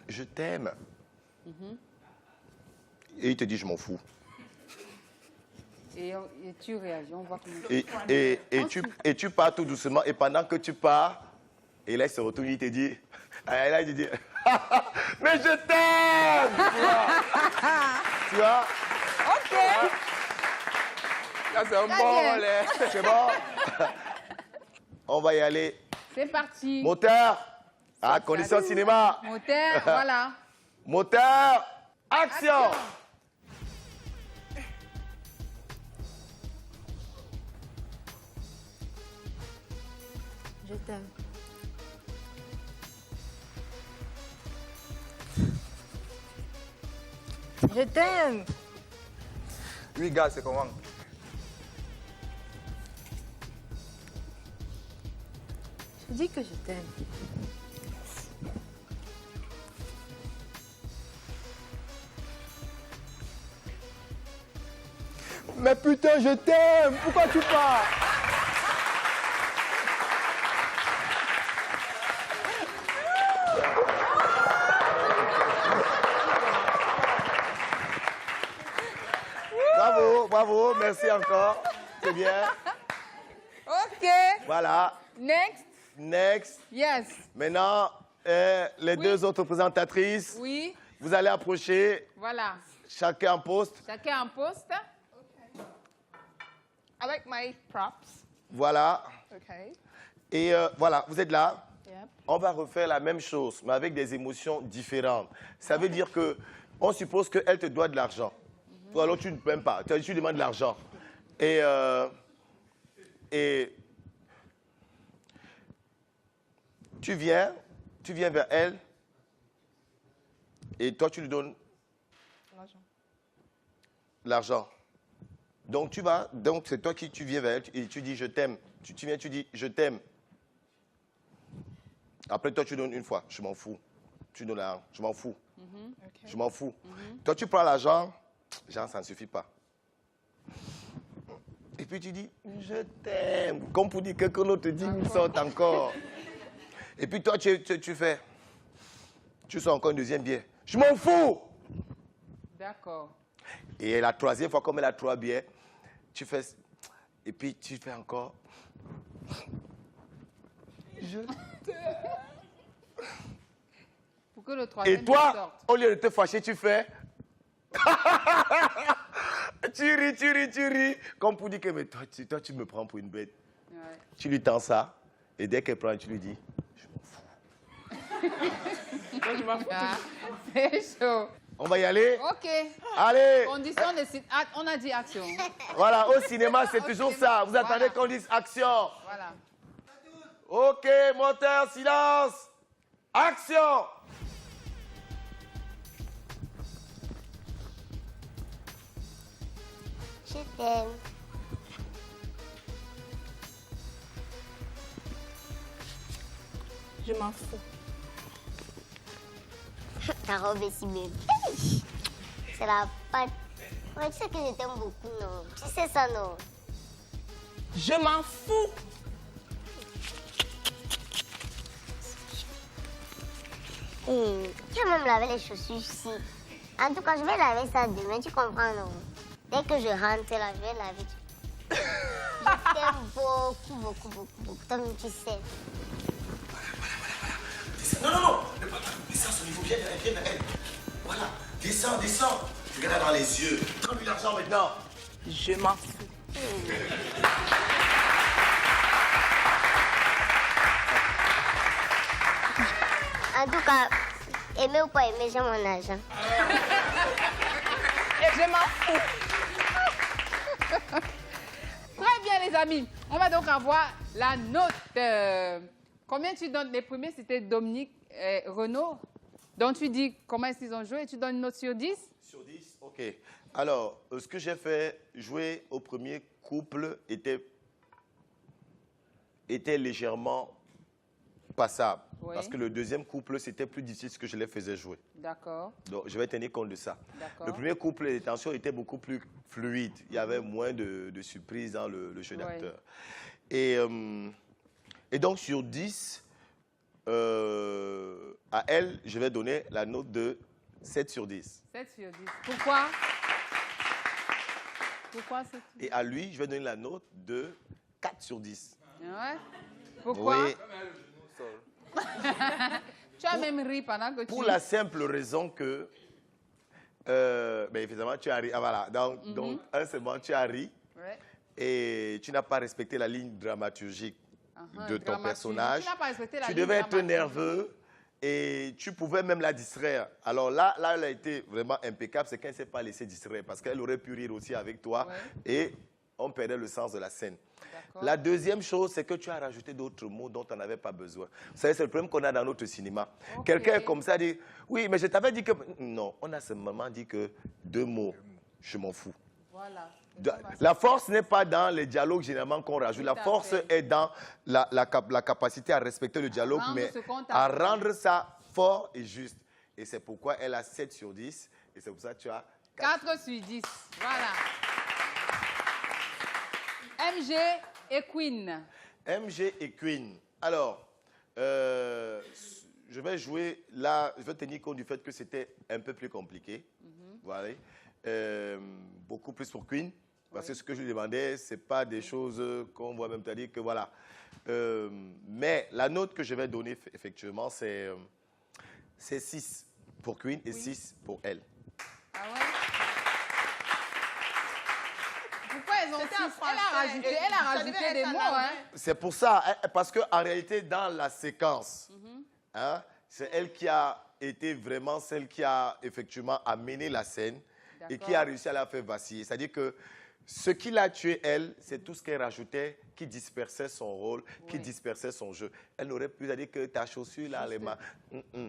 Je t'aime. Et il te dit, je m'en fous. Et tu réagis, on voit comment et tu pars tout doucement, et pendant que tu pars, et là, il se retourne, il te dit, là, il te dit, mais je t'aime! Tu vois? OK. Là, c'est un bon relais. C'est bon? On va y aller. C'est parti. Moteur. À condition cinéma. Moteur, voilà. Moteur. Action. Je t'aime. Je t'aime. Oui, gars, c'est comment? Je dis que je t'aime. Mais putain, je t'aime! Pourquoi tu pars? Bravo, bravo, merci encore. C'est bien. OK. Voilà. Next. Next. Yes. Maintenant, Les deux autres présentatrices. Oui. Vous allez approcher. Voilà. Chacun en poste. Chacun en poste. I like my props. Voilà. Okay. Et voilà, vous êtes là. Yep. On va refaire la même chose, mais avec des émotions différentes. Ça veut dire que on suppose qu'elle te doit de l'argent. Ou alors tu ne peux même pas. Tu demandes de l'argent. Et tu viens vers elle. Et toi, tu lui donnes l'argent. Donc, c'est toi qui tu viens vers elle et tu dis je t'aime. Tu viens, tu dis je t'aime. Après, toi, tu donnes une fois. Je m'en fous. Tu donnes l'argent. Je m'en fous. Okay. Je m'en fous. Toi, tu prends l'argent. Genre, ça ne suffit pas. Et puis, tu dis je t'aime. Comme pour dire quelqu'un d'autre te dit une sorte encore. Et puis, toi, tu fais. Tu sors encore une deuxième bière. Je m'en fous. D'accord. Et la troisième fois, comme elle a 3 bières, tu fais... Et puis, tu fais encore... Je t'aime. Pour que le troisième Et toi, sorte. au lieu de te fâcher, tu fais... tu ris. Comme pour dire que mais toi, tu me prends pour une bête. Ouais. Tu lui tends ça. Et dès qu'elle prend, tu lui dis... Je m'en fous. C'est chaud. On va y aller? OK. Allez. Condition de... On a dit action. Voilà, au cinéma, c'est toujours ça. Vous attendez Voilà. qu'on dise action. Voilà. OK, moteur, silence. Action. Je t'aime. Je m'en fous. Ta robe est si belle. C'est la pâte. Ouais, tu sais que je t'aime beaucoup, non? Tu sais ça, non? Je m'en fous. Tu vas même laver les chaussures ici. En tout cas, je vais laver ça demain, tu comprends, non? Dès que je rentre là, je vais laver. Je t'aime beaucoup. Toi-même, tu sais. Non. Descends son niveau, viens vers elle. Voilà, descends. Regarde dans les yeux. Donne-lui l'argent maintenant. Je m'en fous. En tout cas, aimer ou pas aimer, j'ai mon argent. Et je m'en fous. Très bien, les amis. On va donc avoir la note. Combien tu donnes? Les premiers, c'était Dominique et Renaud. Donc, tu dis comment est-ce qu'ils ont joué et tu donnes une note sur 10? Sur 10, OK. Alors, ce que j'ai fait, jouer au premier couple était légèrement passable. Oui. Parce que le deuxième couple, c'était plus difficile ce que je les faisais jouer. D'accord. Donc, je vais tenir compte de ça. D'accord. Le premier couple, les tensions étaient beaucoup plus fluides. Il y avait moins de surprises dans le jeu d'acteur. Et donc, sur 10, à elle, je vais donner la note de 7 sur 10. 7 sur 10. Pourquoi? Pourquoi 7? Et à lui, je vais donner la note de 4 sur 10. Ouais. Pourquoi? Oui. Tu as même ri pendant que tu... Pour la simple raison que, évidemment, tu as ri. Ah, voilà. Donc, un seulement, tu as ri. Ouais. Et tu n'as pas respecté la ligne dramaturgique de ton personnage. Tu n'as pas respecté la Tu ligne devais être dramaturgique. nerveux et tu pouvais même la distraire. Alors là, elle a été vraiment impeccable, c'est qu'elle ne s'est pas laissée distraire parce qu'elle aurait pu rire aussi avec toi et on perdait le sens de la scène. La deuxième chose, c'est que tu as rajouté d'autres mots dont on n'avait pas besoin. Vous savez, c'est le problème qu'on a dans notre cinéma. Quelqu'un est comme ça, dit, oui, mais je t'avais dit que... Non, on a seulement dit que 2 mots, je m'en fous. Voilà. La force n'est pas dans les dialogues généralement qu'on rajoute. La force est dans la capacité à respecter le dialogue, mais à rendre ça fort et juste. Et c'est pourquoi elle a 7 sur 10. Et c'est pour ça que tu as 4 sur 10. Voilà. MG et Queen. MG et Queen. Alors, je vais jouer là, je vais tenir compte du fait que c'était un peu plus compliqué. Voilà. Beaucoup plus pour Queen. Parce que ce que je lui demandais, ce n'est pas des choses qu'on voit même, c'est-à-dire que voilà. Mais la note que je vais donner, effectivement, c'est 6 pour Queen et 6 pour elle. Ah ouais? Pourquoi elles ont 6? Elle a rajouté des mots, hein? C'est pour ça, parce qu'en réalité, dans la séquence, hein, c'est elle qui a été vraiment celle qui a effectivement amené la scène et qui a réussi à la faire vaciller. C'est-à-dire que ce qui l'a tué, elle, c'est tout ce qu'elle rajoutait qui dispersait son rôle, qui dispersait son jeu. Elle n'aurait plus à dire que ta chaussure, là, les mains.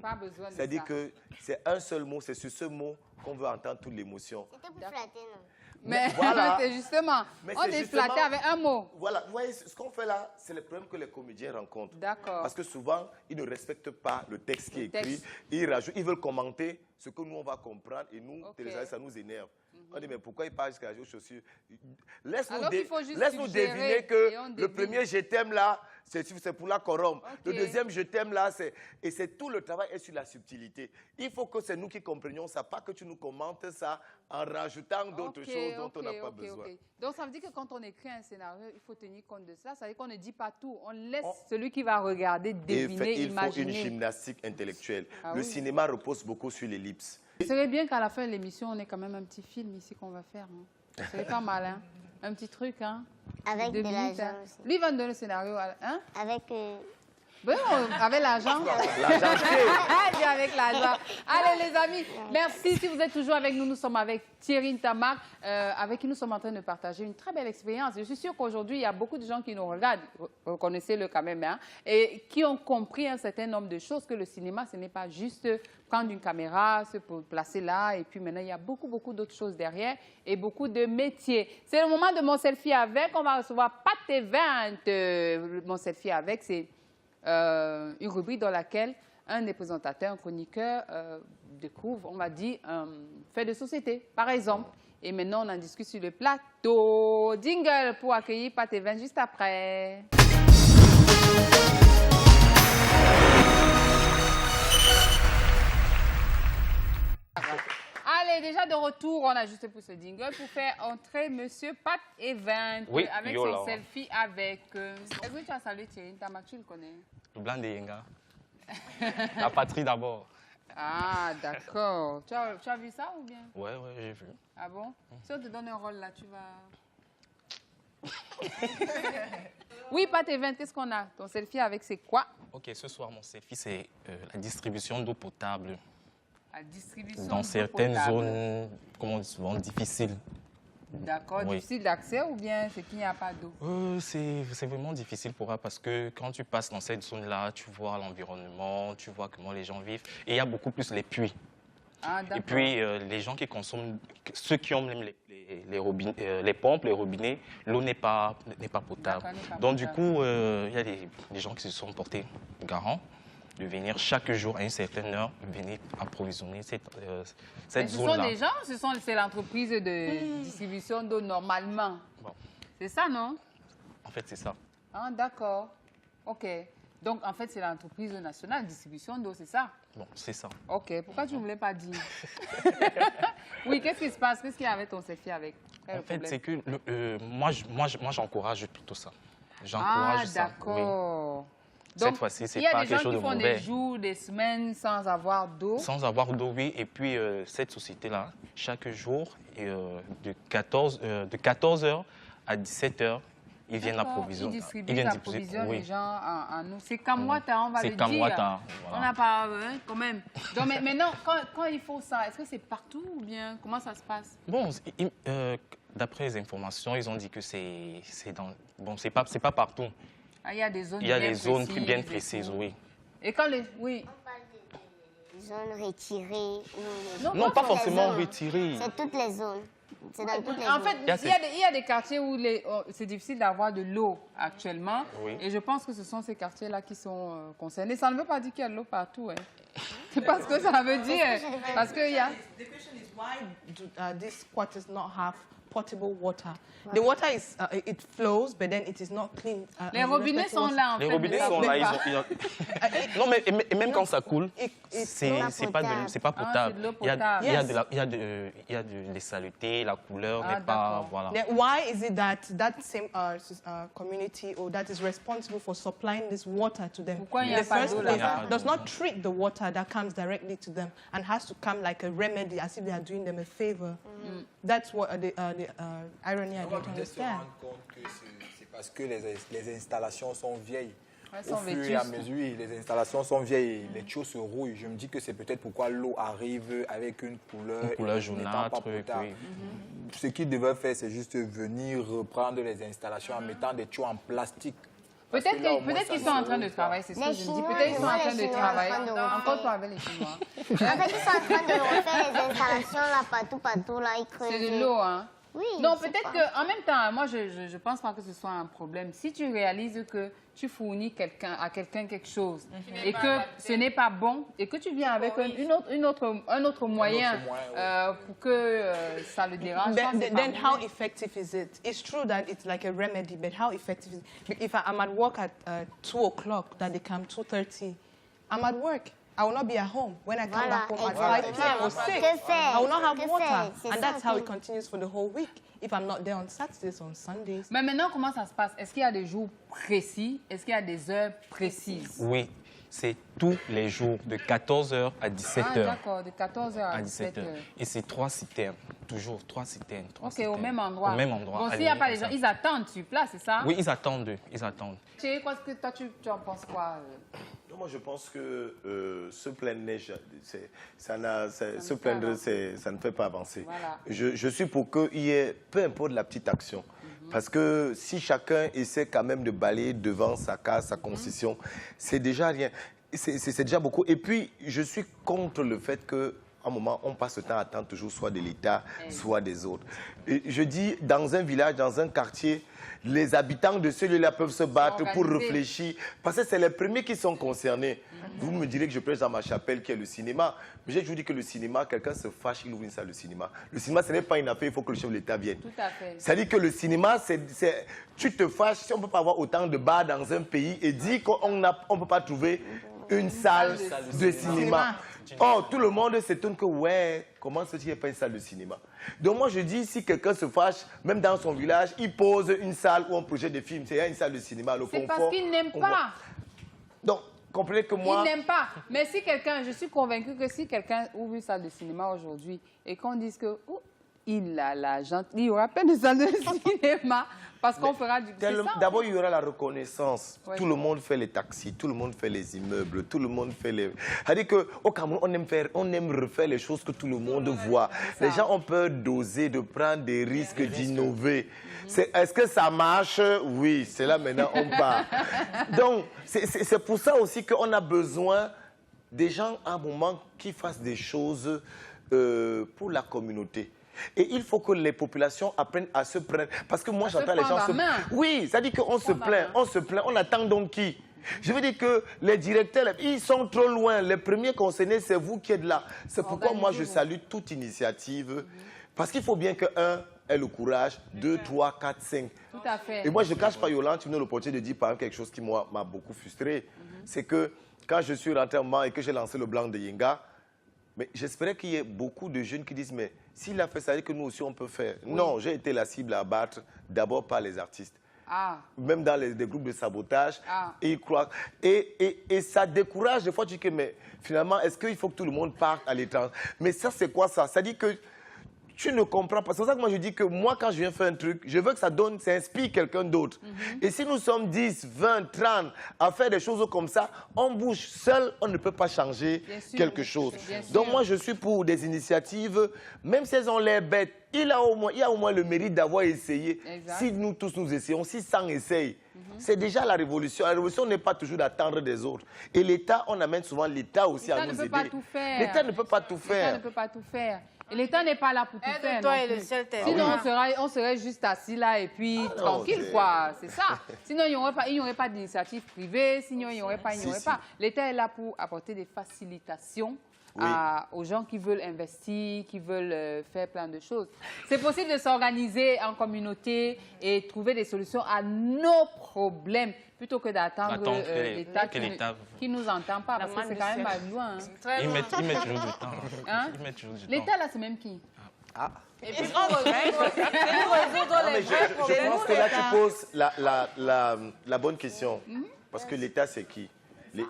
Pas besoin de ça. C'est-à-dire que c'est un seul mot, c'est sur ce mot qu'on veut entendre toute l'émotion. C'était pour flatter, non? Mais voilà. c'est justement, on est flatté avec un mot. Voilà, vous voyez, ce qu'on fait là, c'est le problème que les comédiens rencontrent. D'accord. Parce que souvent, ils ne respectent pas le texte qui est écrit. Ils rajoutent, ils veulent commenter ce que nous, on va comprendre. Et nous, téléspectateurs, ça nous énerve. On dit, mais pourquoi il parle jusqu'à la chaussure? Laisse-nous deviner que le premier je t'aime là, c'est pour la corrompre. Le deuxième je t'aime là, et c'est tout le travail est sur la subtilité. Il faut que c'est nous qui comprenions ça, pas que tu nous commentes ça en rajoutant d'autres choses dont on n'a pas besoin. Donc ça veut dire que quand on écrit un scénario, il faut tenir compte de ça. Ça veut dire qu'on ne dit pas tout. On laisse celui qui va regarder deviner, imaginer. Il faut une gymnastique intellectuelle. Le cinéma repose beaucoup sur l'ellipse. Ce serait bien qu'à la fin de l'émission, on ait quand même un petit film ici qu'on va faire. Hein. Ce serait pas mal, hein? Un petit truc, hein? Avec de l'argent aussi. Lui va nous donner le scénario, hein? Avec... Bon, avec l'argent. Avec l'argent. Allez, les amis, merci. Si vous êtes toujours avec nous, nous sommes avec Thierry Ntamak, avec qui nous sommes en train de partager une très belle expérience. Je suis sûre qu'aujourd'hui, il y a beaucoup de gens qui nous regardent, reconnaissez-le quand même, hein, et qui ont compris un certain nombre de choses, que le cinéma, ce n'est pas juste prendre une caméra, se placer là, et puis maintenant, il y a beaucoup, beaucoup d'autres choses derrière, et beaucoup de métiers. C'est le moment de mon selfie avec. On va recevoir Pat Event. Mon selfie avec, c'est... une rubrique dans laquelle un des présentateurs, un chroniqueur découvre, on va dire, un fait de société, par exemple. Et maintenant, on en discute sur le plateau. Jingle pour accueillir Pat Event juste après. Allez, déjà de retour, on a juste poussé le jingle pour faire entrer Monsieur Pat Event avec son selfie avec... Est-ce que tu as salué Thierry Ntamak, tu le connais? Le blanc des Yenga. La patrie d'abord. Ah, d'accord. Tu as vu ça ou bien? Ouais, j'ai vu. Ah bon? Si on te donne un rôle là, tu vas... Oui, Pat Event, qu'est-ce qu'on a? Ton selfie avec c'est quoi? Ok, ce soir, mon selfie, c'est la distribution d'eau potable. La distribution dans certaines zones, comment on dit souvent, difficiles. D'accord, difficile d'accès ou bien c'est qu'il n'y a pas d'eau? C'est vraiment difficile pour eux parce que quand tu passes dans cette zone-là, tu vois l'environnement, tu vois comment les gens vivent. Et il y a beaucoup plus les puits. Ah, et puis, les gens qui consomment, ceux qui ont même les pompes, les robinets, l'eau n'est pas potable. Donc, du coup, il y a des gens qui se sont portés garants de venir chaque jour à une certaine heure, venir approvisionner cette zone-là. Ce sont des gens, c'est l'entreprise de distribution d'eau normalement. Bon. C'est ça, non? En fait, c'est ça. Ah, d'accord. OK. Donc, en fait, c'est l'entreprise nationale de distribution d'eau, c'est ça? Bon, c'est ça. OK. Pourquoi tu ne voulais pas dire? Oui, qu'est-ce qui se passe? Qu'est-ce qu'il y a avec ton selfie avec? En fait, c'est que moi, j'encourage plutôt ça. J'encourage ça. Ah, d'accord. Oui. Cette fois-ci, c'est pas quelque chose de mauvais. Il y a des gens qui font des jours, des semaines sans avoir d'eau. Sans avoir d'eau, oui. Et puis, cette société-là, chaque jour, de 14h à 17h, ils viennent approvisionner. Ils approvisionnent les gens en eau. C'est Kamwata, on va le dire. C'est Kamwata. On n'a pas, quand même. Donc, mais maintenant, quand il faut ça, est-ce que c'est partout ou bien comment ça se passe? Bon, d'après les informations, ils ont dit que c'est pas partout. Ah, il y a des zones bien précises, oui. Et quand les... Oui. On parle de zones retirées. Non, pas forcément retirées. C'est toutes les zones. C'est dans toutes les zones. En fait, il y a des quartiers où c'est difficile d'avoir de l'eau actuellement. Oui. Et je pense que ce sont ces quartiers-là qui sont concernés. Ça ne veut pas dire qu'il y a de l'eau partout. Hein. C'est parce que ça veut dire... Parce qu'il y a... The question is why do these quarters not have potable water. The water is it flows, but then it is not clean. Les robinets sont là en fait. Les robinets sont là. Non, mais même quand ça coule, c'est pas potable. Il y a des saletés, la couleur n'est pas voilà. Then why is it that same community or that is responsible for supplying this water to them in the first place does not treat the water that comes directly to them and has to come like a remedy as if they are doing them a favor? That's what the irony I don't understand. C'est parce que les installations sont vieilles. Au fur et à mesure, les installations sont vieilles, les tuyaux se rouillent. Je me dis que c'est peut-être pourquoi l'eau arrive avec une couleur jaunâtre. Ce qu'ils devaient faire, c'est juste venir reprendre les installations en mettant des tuyaux en plastique. Peut-être qu'ils sont en train de travailler, c'est ce que je me dis. Peut-être qu'ils sont en train de travailler. Encore toi avec les Chinois. En fait, ils sont en train de refaire les installations là, partout là, ils creusent. C'est de l'eau, hein? Oui. Non, peut-être qu'en même temps, moi, je pense pas que ce soit un problème. Si tu réalises que tu fournis à quelqu'un quelque chose et que ce n'est pas bon et que tu viens avec un autre moyen pour que ça le dérange pas, then how effective is it? It's true that it's like a remedy, but how effective is it? If I'm at work at 2 o'clock, that they come 2:30, I'm at work. I will not be at home. When I come back home at 5 p.m. or 6, I will not have water. And that's how it continues for the whole week. If I'm not there on Saturdays, on Sundays. Mais maintenant, comment ça se passe? Est-ce qu'il y a des jours précis? Est-ce qu'il y a des heures précises? Oui, c'est tous les jours, de 14h à 17h. Ah, d'accord, de 14h à 17h. Et c'est 3 citernes, toujours 3 citernes. Au même endroit. Au même endroit. Bon, s'il n'y a pas les gens, ils attendent sur place, c'est ça? Oui, ils attendent. Toi, tu en penses quoi? Moi, je pense que se plaindre neige, ça ne fait pas avancer. Voilà. Je suis pour qu'il y ait, peu importe la petite action, parce que si chacun essaie quand même de balayer devant sa case, sa concession, c'est déjà rien. C'est déjà beaucoup. Et puis, je suis contre le fait que à un moment, on passe le temps à attendre toujours soit de l'État, soit des autres. Et je dis, dans un village, dans un quartier, les habitants de ce lieu-là peuvent se battre pour réfléchir, parce que c'est les premiers qui sont concernés. Vous me direz que je prêche dans ma chapelle qui est le cinéma, mais je vous dis que le cinéma, quelqu'un se fâche, il ouvre une salle de cinéma. Le cinéma, ce n'est pas une affaire, il faut que le chef de l'État vienne. Tout à fait. C'est-à-dire que le cinéma, tu te fâches si on ne peut pas avoir autant de bars dans un pays et dire qu'on ne peut pas trouver une salle de cinéma. Oh, tout le monde s'étonne que, ouais, comment se dit qu'il n'y a pas une salle de cinéma? Donc moi, je dis, si quelqu'un se fâche, même dans son village, il pose une salle où on projette des films. C'est une salle de cinéma, le confort. C'est parce qu'il n'aime pas. Donc, comprenez que moi... Il n'aime pas. Mais si quelqu'un, je suis convaincue que si quelqu'un ouvre une salle de cinéma aujourd'hui et qu'on dise que il a l'argent, il y aura plein de salles de cinéma parce qu'on fera du... D'abord, il y aura la reconnaissance. Oui. Tout le monde fait les taxis, tout le monde fait les immeubles, tout le monde fait les... C'est-à-dire qu'au Cameroun, on aime refaire les choses que tout le monde voit. Les gens ont peur d'oser, de prendre des risques, d'innover. Est-ce que ça marche? Oui, c'est là maintenant on part. Donc, c'est pour ça aussi qu'on a besoin des gens à un moment qui fassent des choses pour la communauté. Et il faut que les populations apprennent à se plaindre. Parce que moi, j'entends les gens se plaindre. Oui, ça dit qu'on se plaint, on attend donc qui? Je veux dire que les directeurs, ils sont trop loin. Les premiers concernés, c'est vous qui êtes là. C'est pourquoi moi, je salue toute initiative. Parce qu'il faut bien que, ait le courage, 2, 3, 4, 5. Tout à fait. Et moi, je ne cache pas, Yolande, tu me donnes l'opportunité de dire par exemple quelque chose qui m'a beaucoup frustré. C'est que quand je suis rentré au moment et que j'ai lancé le blanc de Yenga, mais j'espérais qu'il y ait beaucoup de jeunes qui disent, mais s'il a fait ça, que nous aussi on peut faire. Oui. Non, j'ai été la cible à abattre d'abord par les artistes. Même dans des groupes de sabotage. Et ils croient. Et ça décourage des fois, tu dis que, mais finalement, est-ce qu'il faut que tout le monde parte à l'étranger? Mais ça, c'est quoi ça? Ça dit que tu ne comprends pas. C'est pour ça que moi je dis que moi, quand je viens faire un truc, je veux que ça inspire quelqu'un d'autre. Et si nous sommes 10, 20, 30 à faire des choses comme ça, on bouge seul, on ne peut pas changer quelque chose. Donc moi, je suis pour des initiatives, même si elles ont l'air bêtes, il y a au moins le mérite d'avoir essayé. Si nous tous nous essayons, si 100 essayent, c'est déjà la révolution. La révolution n'est pas toujours d'attendre des autres. Et l'État, on amène souvent l'État aussi à nous aider. L'État ne peut pas tout faire. L'État ne peut pas tout faire. Et l'État n'est pas là pour tout faire. Toi est le seul Sinon, on serait juste assis là et puis tranquille, quoi. C'est ça. Sinon, il n'y aurait pas d'initiative privée. Sinon, il n'y aurait pas. L'État est là pour apporter des facilitations aux gens qui veulent investir, qui veulent faire plein de choses. C'est possible de s'organiser en communauté et trouver des solutions à nos problèmes plutôt que d'attendre l'État qui ne nous entend pas, parce que c'est quand même loin. Hein. Ils mettent toujours du temps. Hein? L'État, là, c'est même qui? Et puis, on résoudre les vrais problèmes. Je pense que là, tu poses la bonne question. Parce que l'État, c'est qui?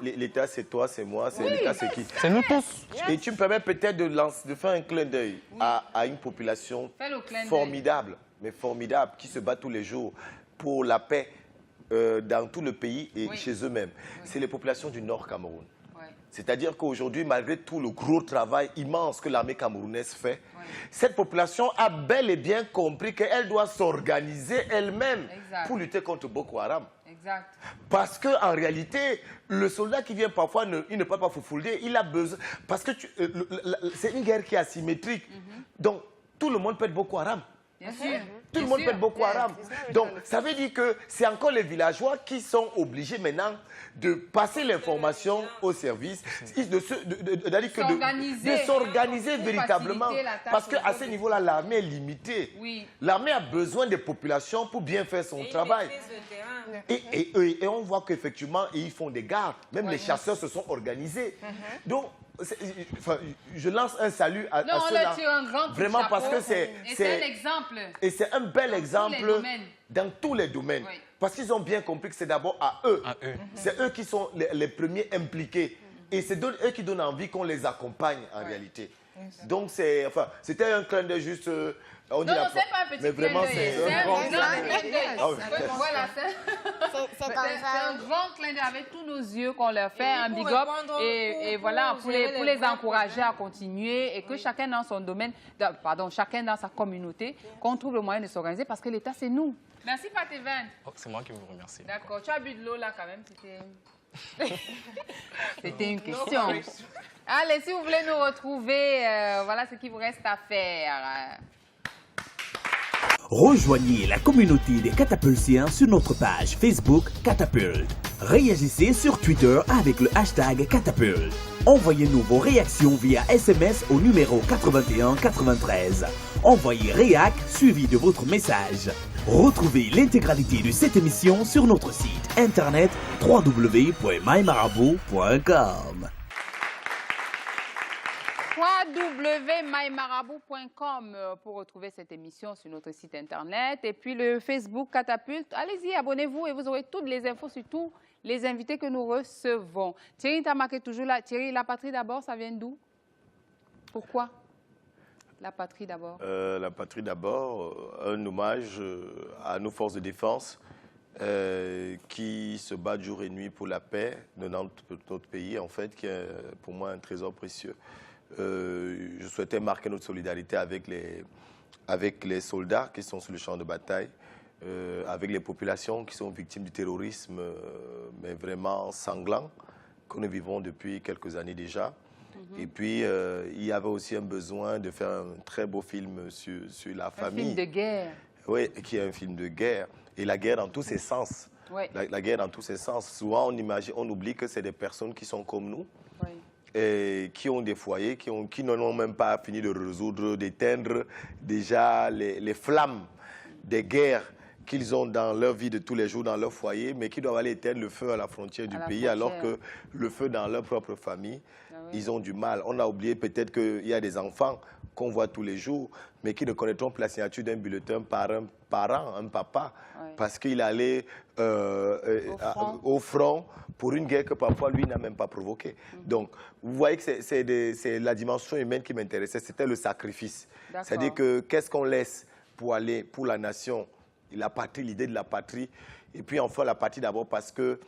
L'État, c'est toi, c'est moi, l'État, c'est qui? C'est nous tous. Et tu me permets peut-être de faire un clin d'œil à une population formidable, mais formidable, qui se bat tous les jours pour la paix dans tout le pays et chez eux-mêmes. C'est les populations du Nord Cameroun. C'est-à-dire qu'aujourd'hui, malgré tout le gros travail immense que l'armée camerounaise fait, cette population a bel et bien compris qu'elle doit s'organiser elle-même pour lutter contre Boko Haram. Exact. Parce qu'en réalité, le soldat qui vient parfois, il ne peut pas foufouler, il a besoin... Parce que c'est une guerre qui est asymétrique. Donc, tout le monde peut être Boko Haram. Bien sûr. Tout le monde peut être Boko Haram. Donc, ça veut dire que c'est encore les villageois qui sont obligés maintenant de passer l'information au service, de s'organiser véritablement. Parce qu'à ce niveau-là, l'armée est limitée. L'armée a besoin des populations pour bien faire son travail. Et on voit qu'effectivement, ils font des gardes. Même les chasseurs se sont organisés. Donc, je lance un salut à ceux-là. Vraiment parce que c'est un exemple. Et c'est un bel exemple dans tous les domaines. Parce qu'ils ont bien compris que c'est d'abord à eux. C'est eux qui sont les premiers impliqués. Et c'est eux qui donnent envie qu'on les accompagne en réalité. Donc c'était un clin d'œil juste... Non, c'est pas un petit clin d'œil. C'est un grand clin d'œil. Voilà, c'est un grand clin d'œil avec tous nos yeux qu'on leur fait, un big up. Et voilà, pour les encourager à continuer et que chacun dans son domaine, chacun dans sa communauté, qu'on trouve le moyen de s'organiser parce que l'État, c'est nous. Merci, Pateven. C'est moi qui vous remercie. D'accord. Tu as bu de l'eau là quand même, c'était une question. Allez, si vous voulez nous retrouver, voilà ce qu'il vous reste à faire. Rejoignez la communauté des catapultiens sur notre page Facebook Catapulte. Réagissez sur Twitter avec le hashtag Catapulte. Envoyez-nous vos réactions via SMS au numéro 8193. Envoyez réac suivi de votre message. Retrouvez l'intégralité de cette émission sur notre site internet www.mymarabout.com. www.mymarabout.com pour retrouver cette émission sur notre site internet et puis le Facebook Catapulte. Allez-y, abonnez-vous et vous aurez toutes les infos sur tous les invités que nous recevons. Thierry, tu as marqué toujours là. Thierry, la patrie d'abord, ça vient d'où? Pourquoi la patrie d'abord? La patrie d'abord, un hommage à nos forces de défense qui se battent jour et nuit pour la paix de notre pays, en fait, qui est pour moi un trésor précieux. Je souhaitais marquer notre solidarité avec les soldats qui sont sur le champ de bataille, avec les populations qui sont victimes du terrorisme, mais vraiment sanglant, que nous vivons depuis quelques années déjà. Et puis, il y avait aussi un besoin de faire un très beau film sur la famille. Un film de guerre. Oui, qui est un film de guerre. Et la guerre dans tous ses sens. Ouais. La guerre dans tous ses sens. Souvent, on oublie que c'est des personnes qui sont comme nous. Et qui ont des foyers, qui n'ont même pas fini de résoudre, d'éteindre déjà les flammes des guerres qu'ils ont dans leur vie de tous les jours, dans leur foyer, mais qui doivent aller éteindre le feu à la frontière du pays, alors que le feu dans leur propre famille, ils ont du mal. On a oublié peut-être qu'il y a des enfants qu'on voit tous les jours, mais qui ne connaîtront plus la signature d'un bulletin par un parent, un papa, parce qu'il allait au front pour une guerre que parfois lui n'a même pas provoquée. Donc, vous voyez que c'est la dimension humaine qui m'intéressait, c'était le sacrifice. C'est-à-dire que qu'est-ce qu'on laisse pour aller pour la nation, la patrie, l'idée de la patrie, et puis enfin la patrie d'abord parce que,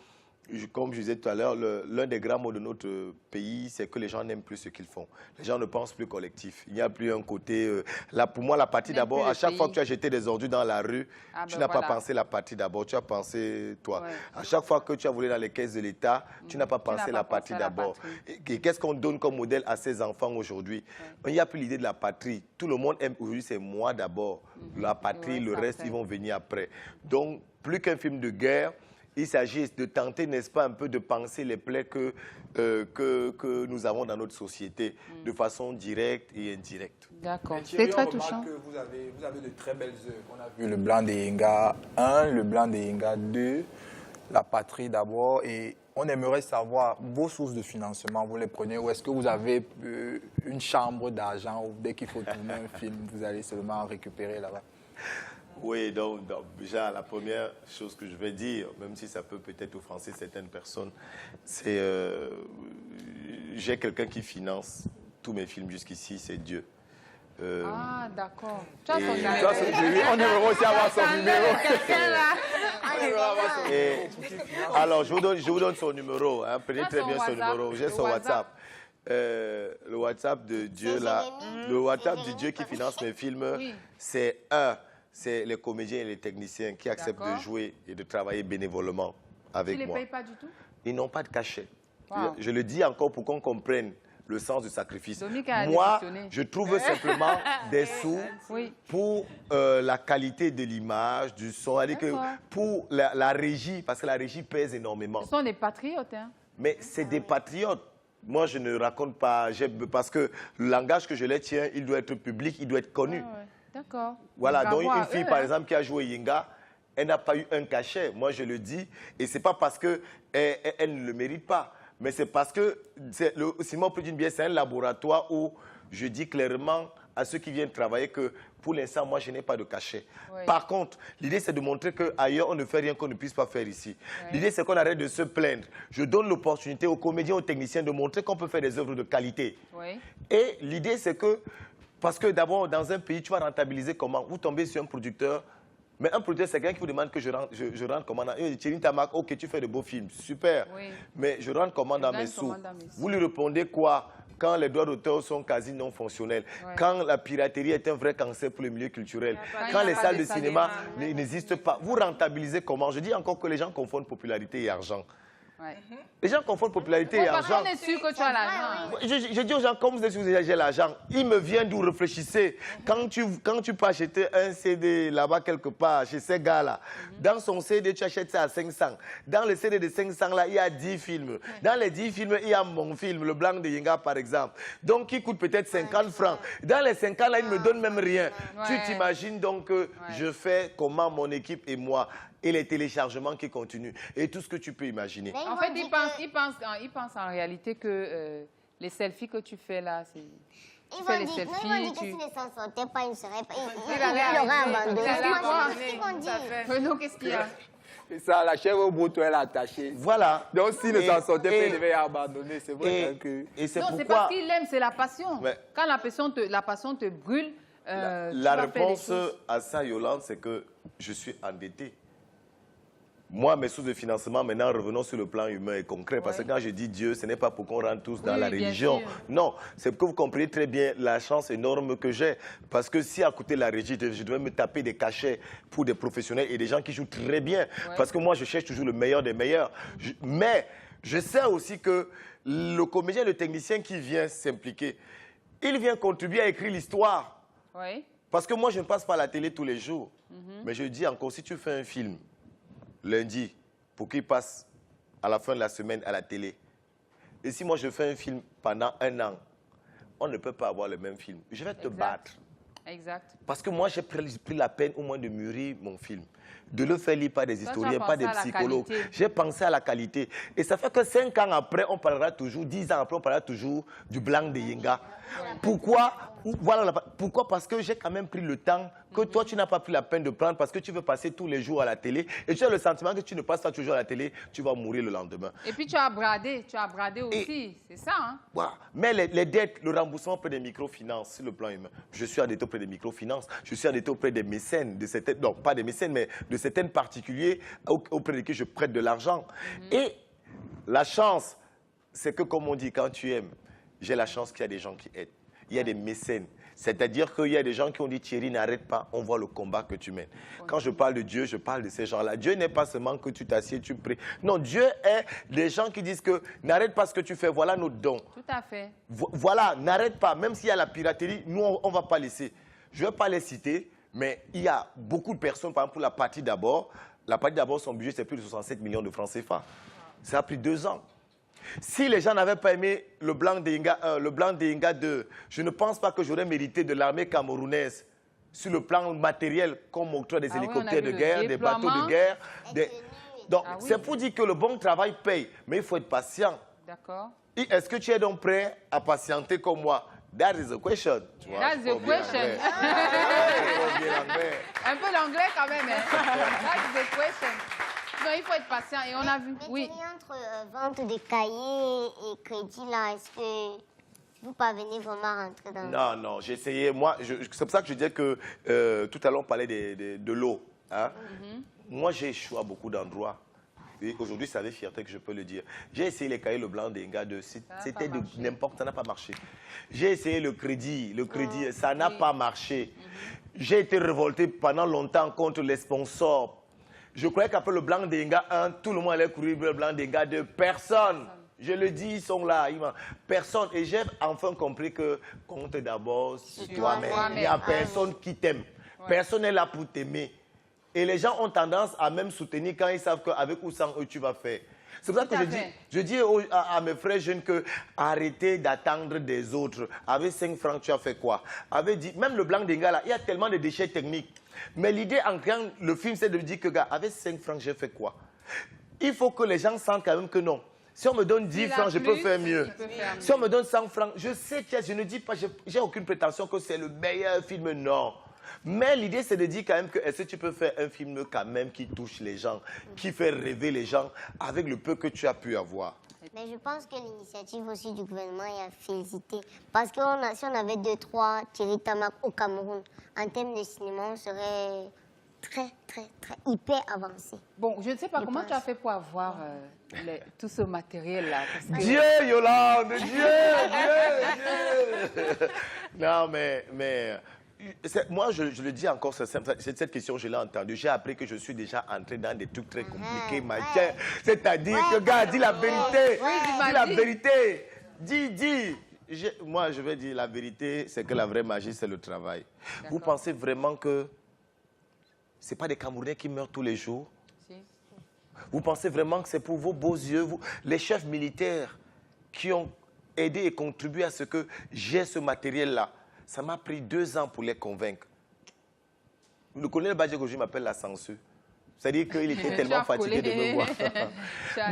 comme je disais tout à l'heure, l'un des grands mots de notre pays, c'est que les gens n'aiment plus ce qu'ils font. Les gens ne pensent plus collectif. Il n'y a plus un côté... là, pour moi, la patrie d'abord, à chaque fois que tu as jeté des ordures dans la rue, tu n'as pas pensé la patrie d'abord, tu as pensé toi. À chaque fois que tu as volé dans les caisses de l'État, tu n'as pas pensé la patrie d'abord. Et qu'est-ce qu'on donne comme modèle à ces enfants aujourd'hui? Il n'y a plus l'idée de la patrie. Tout le monde aime aujourd'hui, c'est moi d'abord. La patrie, le reste, ils vont venir après. Donc, plus qu'un film de guerre, il s'agit de tenter, n'est-ce pas, un peu de penser les plaies que nous avons dans notre société de façon directe et indirecte. D'accord, c'est très touchant. Que vous avez de très belles œuvres. On a vu le Blanc des Yenga 1, le Blanc des Yenga 2, La Patrie d'abord, et on aimerait savoir vos sources de financement, vous les prenez, ou est-ce que vous avez une chambre d'argent, ou dès qu'il faut tourner un film, vous allez seulement récupérer là-bas? Oui, donc déjà, la première chose que je vais dire, même si ça peut peut-être offenser certaines personnes, c'est j'ai quelqu'un qui finance tous mes films jusqu'ici, c'est Dieu. Ah, d'accord. Tu as son numéro. On aimerait aussi avoir son numéro. Alors, je vous donne son numéro. Hein. Prenez très bien son numéro. J'ai son WhatsApp. Le WhatsApp de Dieu, là, le WhatsApp de Dieu qui finance mes films, c'est les comédiens et les techniciens qui acceptent de jouer et de travailler bénévolement avec moi. Tu ne les payes pas du tout? Ils n'ont pas de cachet. Wow. Je le dis encore pour qu'on comprenne le sens du sacrifice. Moi, je trouve simplement des sous pour la qualité de l'image, du son, pour la régie, parce que la régie pèse énormément. Ce sont des patriotes, hein? Mais c'est des patriotes. Moi, je ne raconte pas, parce que le langage que je les tiens, il doit être public, il doit être connu. D'accord. Voilà, donc une fille, par exemple, qui a joué Yenga, elle n'a pas eu un cachet, moi je le dis, et ce n'est pas parce qu'elle ne le mérite pas, mais c'est parce que Simon Prudine-Biais, c'est un laboratoire où je dis clairement à ceux qui viennent travailler que pour l'instant, moi, je n'ai pas de cachet. Oui. Par contre, l'idée, c'est de montrer qu'ailleurs, on ne fait rien qu'on ne puisse pas faire ici. Oui. L'idée, c'est qu'on arrête de se plaindre. Je donne l'opportunité aux comédiens, aux techniciens de montrer qu'on peut faire des œuvres de qualité. Oui. Et l'idée, c'est que, parce que d'abord, dans un pays, tu vas rentabiliser comment? Vous tombez sur un producteur, mais un producteur, c'est quelqu'un qui vous demande que je rentre commande. Thierry Tamak, ok, tu fais de beaux films, super, oui. Mais je rentre commande dans mes sous. Vous lui répondez quoi? Quand les droits d'auteur sont quasi non fonctionnels, quand la piraterie est un vrai cancer pour le milieu culturel, quand les salles de cinéma n'existent pas, vous rentabilisez comment? Je dis encore que les gens confondent popularité et argent. Ouais. Les gens confondent popularité et argent. On est sûr que tu as l'argent. Je dis aux gens, comme vous êtes sûr que j'ai l'argent, ils me viennent d'où réfléchissez. Quand tu peux acheter un CD là-bas quelque part, chez ces gars-là, dans son CD, tu achètes ça à 500. Dans le CD de 500, là, il y a 10 films. Dans les 10 films, il y a mon film, Le Blanc de Yenga, par exemple. Donc, qui coûte peut-être 50 francs. Dans les 50, là, ils ne me donnent même rien. Tu t'imagines donc que je fais comment mon équipe et moi, et les téléchargements qui continuent, et tout ce que tu peux imaginer. En fait, ils pensent en réalité que les selfies que tu fais là, c'est... Ils vont dire que s'il ne s'en sortait pas, il ne serait pas... Il aurait abandonné. Renaud, qu'est-ce qu'il y a? Ça, la chèvre au bouton, elle est attachée. Voilà. Donc, s'il ne s'en sortait pas, il devait abandonner. C'est vrai que... Et c'est pourquoi... c'est parce qu'il aime, c'est la passion. Ouais. Quand la passion te brûle, la réponse à ça, Yolande, c'est que je suis endetté. Moi, mes sources de financement, maintenant, revenons sur le plan humain et concret. Parce que quand je dis Dieu, ce n'est pas pour qu'on rentre tous dans la religion. Non, c'est pour que vous compreniez très bien la chance énorme que j'ai. Parce que si à côté de la régie, je devais me taper des cachets pour des professionnels et des gens qui jouent très bien. Parce que moi, je cherche toujours le meilleur des meilleurs. Mais je sais aussi que le comédien, le technicien qui vient s'impliquer, il vient contribuer à écrire l'histoire. Oui. Parce que moi, je ne passe pas à la télé tous les jours. Mais je dis encore, si tu fais un film, lundi, pour qu'il passe à la fin de la semaine à la télé. Et si moi je fais un film pendant 1 an, on ne peut pas avoir le même film. Je vais te battre. Exact. Parce que moi j'ai pris la peine au moins de mûrir mon film. De le faire lire par des historiens, pas des psychologues. J'ai pensé à la qualité. Et ça fait que 5 ans après, on parlera toujours, 10 ans après, on parlera toujours du Blanc de Yenga. Pourquoi? Voilà, pourquoi? Parce que j'ai quand même pris le temps que toi, tu n'as pas pris la peine de prendre parce que tu veux passer tous les jours à la télé et tu as le sentiment que tu ne passes pas toujours à la télé, tu vas mourir le lendemain. Et puis tu as bradé aussi, c'est ça, hein? Voilà. Mais les dettes, le remboursement auprès des microfinances, sur le plan humain, je suis endetté auprès des microfinances, je suis endetté auprès des mécènes, de certaines, non pas des mécènes, mais de certains particuliers auprès de qui je prête de l'argent. Et la chance, c'est que comme on dit, quand tu aimes, j'ai la chance qu'il y a des gens qui aident. Il y a des mécènes. C'est-à-dire qu'il y a des gens qui ont dit, Thierry, n'arrête pas, on voit le combat que tu mènes. Quand je parle de Dieu, je parle de ces gens-là. Dieu n'est pas seulement que tu t'assieds, tu pries. Non, Dieu est les gens qui disent que n'arrête pas ce que tu fais, voilà notre don. Tout à fait. Voilà, n'arrête pas. Même s'il y a la piraterie, nous, on ne va pas laisser. Je ne vais pas les citer, mais il y a beaucoup de personnes, par exemple, pour la partie d'abord, La partie d'abord, son budget, c'est plus de 67 millions de francs CFA. Ça a pris 2 ans. Si les gens n'avaient pas aimé le Blanc d'Inga 1, le Blanc d'Inga 2, je ne pense pas que j'aurais mérité de l'armée camerounaise sur le plan matériel, comme octroi des hélicoptères de guerre, des bateaux de guerre. Donc, c'est pour dire que le bon travail paye, mais il faut être patient. D'accord. Est-ce que tu es donc prêt à patienter comme moi? That is the question. That's the question. Un peu l'anglais quand même. Hein? That's the question. Non, il faut être patient et on a vu. Oui. Entre vente de cahiers et crédit, là, est-ce que vous parvenez vraiment à rentrer dans... Non, j'ai essayé. Moi, c'est pour ça que je disais que tout à l'heure, on parlait de l'eau. Hein? Moi, j'ai échoué à beaucoup d'endroits. Et aujourd'hui, c'est avec fierté que je peux le dire. J'ai essayé les cahiers Le Blanc d'Inga 2. C'était de n'importe, ça n'a pas marché. J'ai essayé le crédit, ça n'a pas marché. J'ai été révolté pendant longtemps contre les sponsors. Je croyais qu'après le Blanc d'Inga 1, tout le monde allait courir le Blanc d'Inga 2. Personne. Je le dis, ils sont là. Personne. Et j'ai enfin compris que compte d'abord sur toi-même. Il n'y a personne qui t'aime. Personne n'est là pour t'aimer. Et les gens ont tendance à même soutenir quand ils savent qu'avec ou sans eux, tu vas faire. C'est pour ça que je dis à mes frères jeunes que arrêtez d'attendre des autres. Avec 5 francs, tu as fait quoi? Même le Blanc d'Inga, là, il y a tellement de déchets techniques. Mais l'idée en créant le film, c'est de dire que, gars, avec 5 francs, j'ai fait quoi? Il faut que les gens sentent quand même que non. Si on me donne 10 francs, je peux faire mieux. Si on me donne 100 francs, je sais que je ne dis pas, j'ai aucune prétention que c'est le meilleur film, non. Mais l'idée, c'est de dire quand même que est-ce que tu peux faire un film quand même qui touche les gens, qui fait rêver les gens avec le peu que tu as pu avoir. Mais je pense que l'initiative aussi du gouvernement est à féliciter. Parce que si on avait 2-3 Thierry Tamak au Cameroun, en termes de cinéma, on serait très hyper avancé. Bon, je ne sais pas comment tu as fait pour avoir tout ce matériel-là. Dieu, Yolande, Dieu. Non, mais moi, je le dis encore, cette question, je l'ai entendue. J'ai appris que je suis déjà entré dans des trucs très compliqués, machin. C'est-à-dire que, gars, dis la vérité. Dis la vérité. Dis. Moi, je vais dire la vérité, c'est que la vraie magie, c'est le travail. Vous pensez vraiment que ce n'est pas des Camerounais qui meurent tous les jours? Vous pensez vraiment que c'est pour vos beaux yeux, les chefs militaires qui ont aidé et contribué à ce que j'ai ce matériel-là? Ça m'a pris 2 ans pour les convaincre. Le colonel Badjegoji m'appelle la censure. C'est-à-dire qu'il était tellement fatigué de me voir.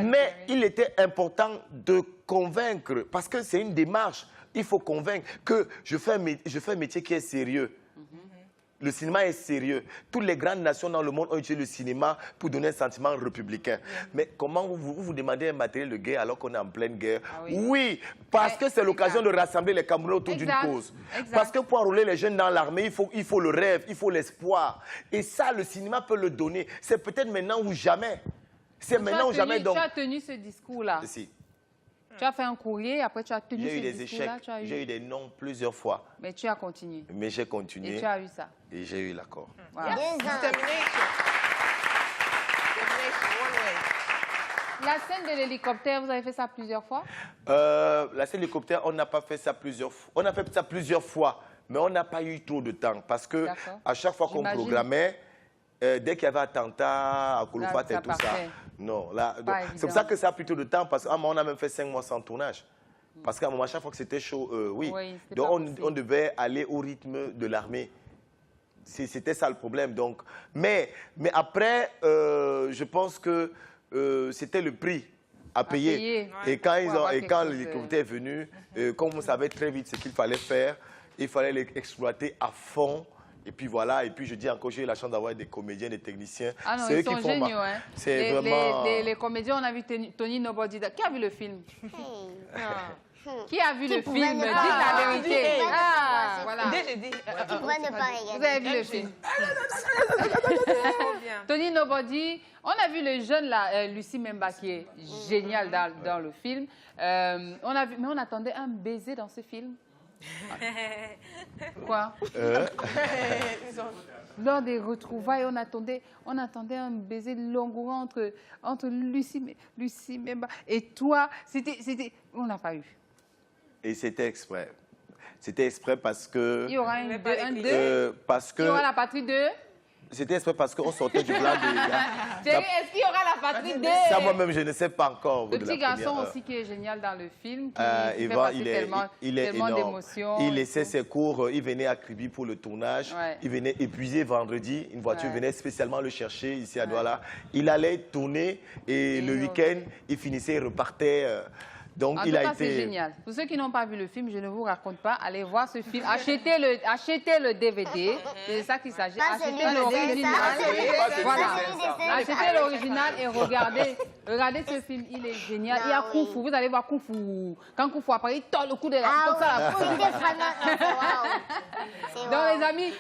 Mais il était important de convaincre, parce que c'est une démarche. Il faut convaincre que je fais un métier qui est sérieux. Le cinéma est sérieux. Toutes les grandes nations dans le monde ont utilisé le cinéma pour donner un sentiment républicain. Mais comment vous demandez un matériel de guerre alors qu'on est en pleine guerre? Oui, parce que c'est l'occasion de rassembler les Camerounais autour d'une cause. Parce que pour enrôler les jeunes dans l'armée, il faut le rêve, il faut l'espoir. Et ça, le cinéma peut le donner. C'est peut-être maintenant ou jamais. C'est maintenant ou jamais. Donc, tu as tenu ce discours-là. Tu as fait un courrier, après tu as tenu ce discours-là. J'ai eu des échecs, j'ai eu des non plusieurs fois. Mais tu as continué. Mais j'ai continué. Et tu as eu ça. Et j'ai eu l'accord. Voilà. La scène de l'hélicoptère, vous avez fait ça plusieurs fois? La scène de l'hélicoptère, on n'a pas fait ça plusieurs fois. On a fait ça plusieurs fois, mais on n'a pas eu trop de temps. Parce que à chaque fois qu'on programmait, dès qu'il y avait attentat à Kouloufat et tout ça, non. C'est pour ça que ça a pris trop de temps, parce qu'à un moment, on a même fait 5 mois sans tournage. Parce qu'à un moment, à chaque fois que c'était chaud, oui. Donc, on devait aller au rythme de l'armée. C'était ça le problème. Donc. Mais après, je pense que c'était le prix à payer. Et quand l'hélicoptère est venu, comme on savait très vite ce qu'il fallait faire, il fallait l'exploiter à fond. Et puis voilà, et puis je dis encore, j'ai eu la chance d'avoir des comédiens, des techniciens. Ah non, ils sont géniaux, hein. C'est vraiment... Les comédiens, on a vu Tony Nobody. Qui a vu le film? Qui a vu le film? Dites la vérité. Voilà. Vous avez vu le film? Tony Nobody. On a vu le jeune, là, Lucie Memba, qui est génial dans le film. Mais on attendait un baiser dans ce film. Quoi? Lors des retrouvailles, on attendait un baiser langoureux entre Lucie Memba et toi. On n'a pas eu. Et c'était exprès. C'était exprès parce que... Il y aura un 2. Parce que... Il y aura la partie 2. c'était exprès parce qu'on sortait du blanc de... Thierry, est-ce qu'il y aura la patrie des... Ça, moi-même, je ne sais pas encore. Le petit garçon aussi qui est génial dans le film, qui fait Yvan, passer il est tellement énorme. d'émotions. Il laissait ses cours, il venait à Kribi pour le tournage. Ouais. Il venait épuisé vendredi. Une voiture venait spécialement le chercher ici à Douala. Il allait tourner et le week-end, il finissait, il repartait. Donc, en tout cas, c'est génial. Pour ceux qui n'ont pas vu le film, je ne vous raconte pas. Allez voir ce film. Achetez le DVD. C'est ça qu'il s'agit. Achetez l'original. Voilà. Achetez l'original et regardez ce film. Il est génial. Il y a Kung Fu. Vous allez voir Kung Fu. Quand Kung Fu apparaît, il tord le coup de la Donc, les amis,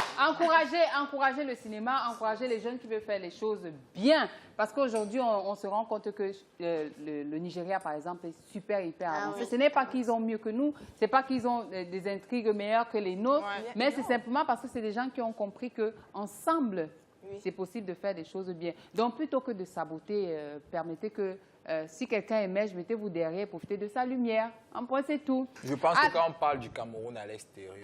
encouragez le cinéma, encouragez les jeunes qui veulent faire les choses bien. Parce qu'aujourd'hui, on se rend compte que le Nigeria, par exemple, est hyper avancé. Ce n'est pas qu'ils ont mieux que nous, ce n'est pas qu'ils ont des intrigues meilleures que les nôtres, mais c'est simplement parce que c'est des gens qui ont compris qu'ensemble, c'est possible de faire des choses bien. Donc, plutôt que de saboter, permettez que si quelqu'un émerge, mettez-vous derrière, profitez de sa lumière. En point, c'est tout. Je pense que quand on parle du Cameroun à l'extérieur,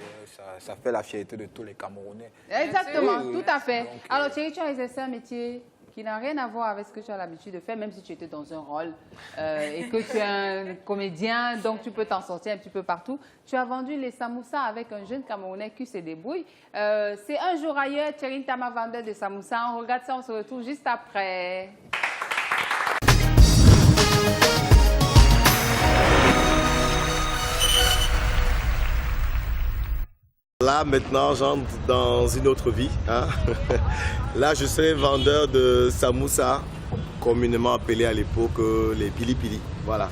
ça fait la fierté de tous les Camerounais. Exactement, Oui, tout à fait. Donc, alors, Thierry, tu as exercé un métier qui n'a rien à voir avec ce que tu as l'habitude de faire, même si tu étais dans un rôle et que tu es un comédien, donc tu peux t'en sortir un petit peu partout. Tu as vendu les samoussas avec un jeune Camerounais qui se débrouille. C'est un jour ailleurs, Thierry Ntama, vendeur de samoussas. On regarde ça, on se retrouve juste après. Là, maintenant, j'entre dans une autre vie. Hein. Là, je serai vendeur de samoussa, communément appelé à l'époque les pili-pili. Voilà.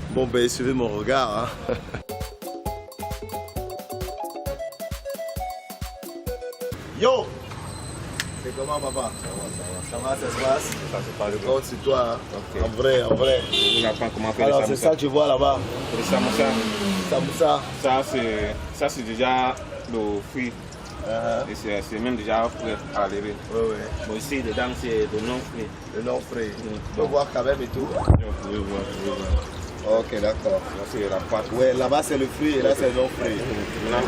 Bon, ben, suivez mon regard. Hein. Yo! C'est comment, papa? Ça va, ça se passe? Ça se passe. Je compte sur toi. Hein. Okay. En vrai. Je n'apprends comment faire alors, c'est ça que je vois là-bas. Les samoussa. Samoussa. Ça, c'est déjà le fruit. Et c'est même déjà prêt à lever. Oui. Bon, ici, dedans, c'est de non-fruit. De non-fruit. Tu peux voir quand même et tout? Je peux voir. Ok, d'accord. Là, c'est la pâte. Oui, là-bas, c'est le fruit et là, c'est le non-fruit. Maintenant,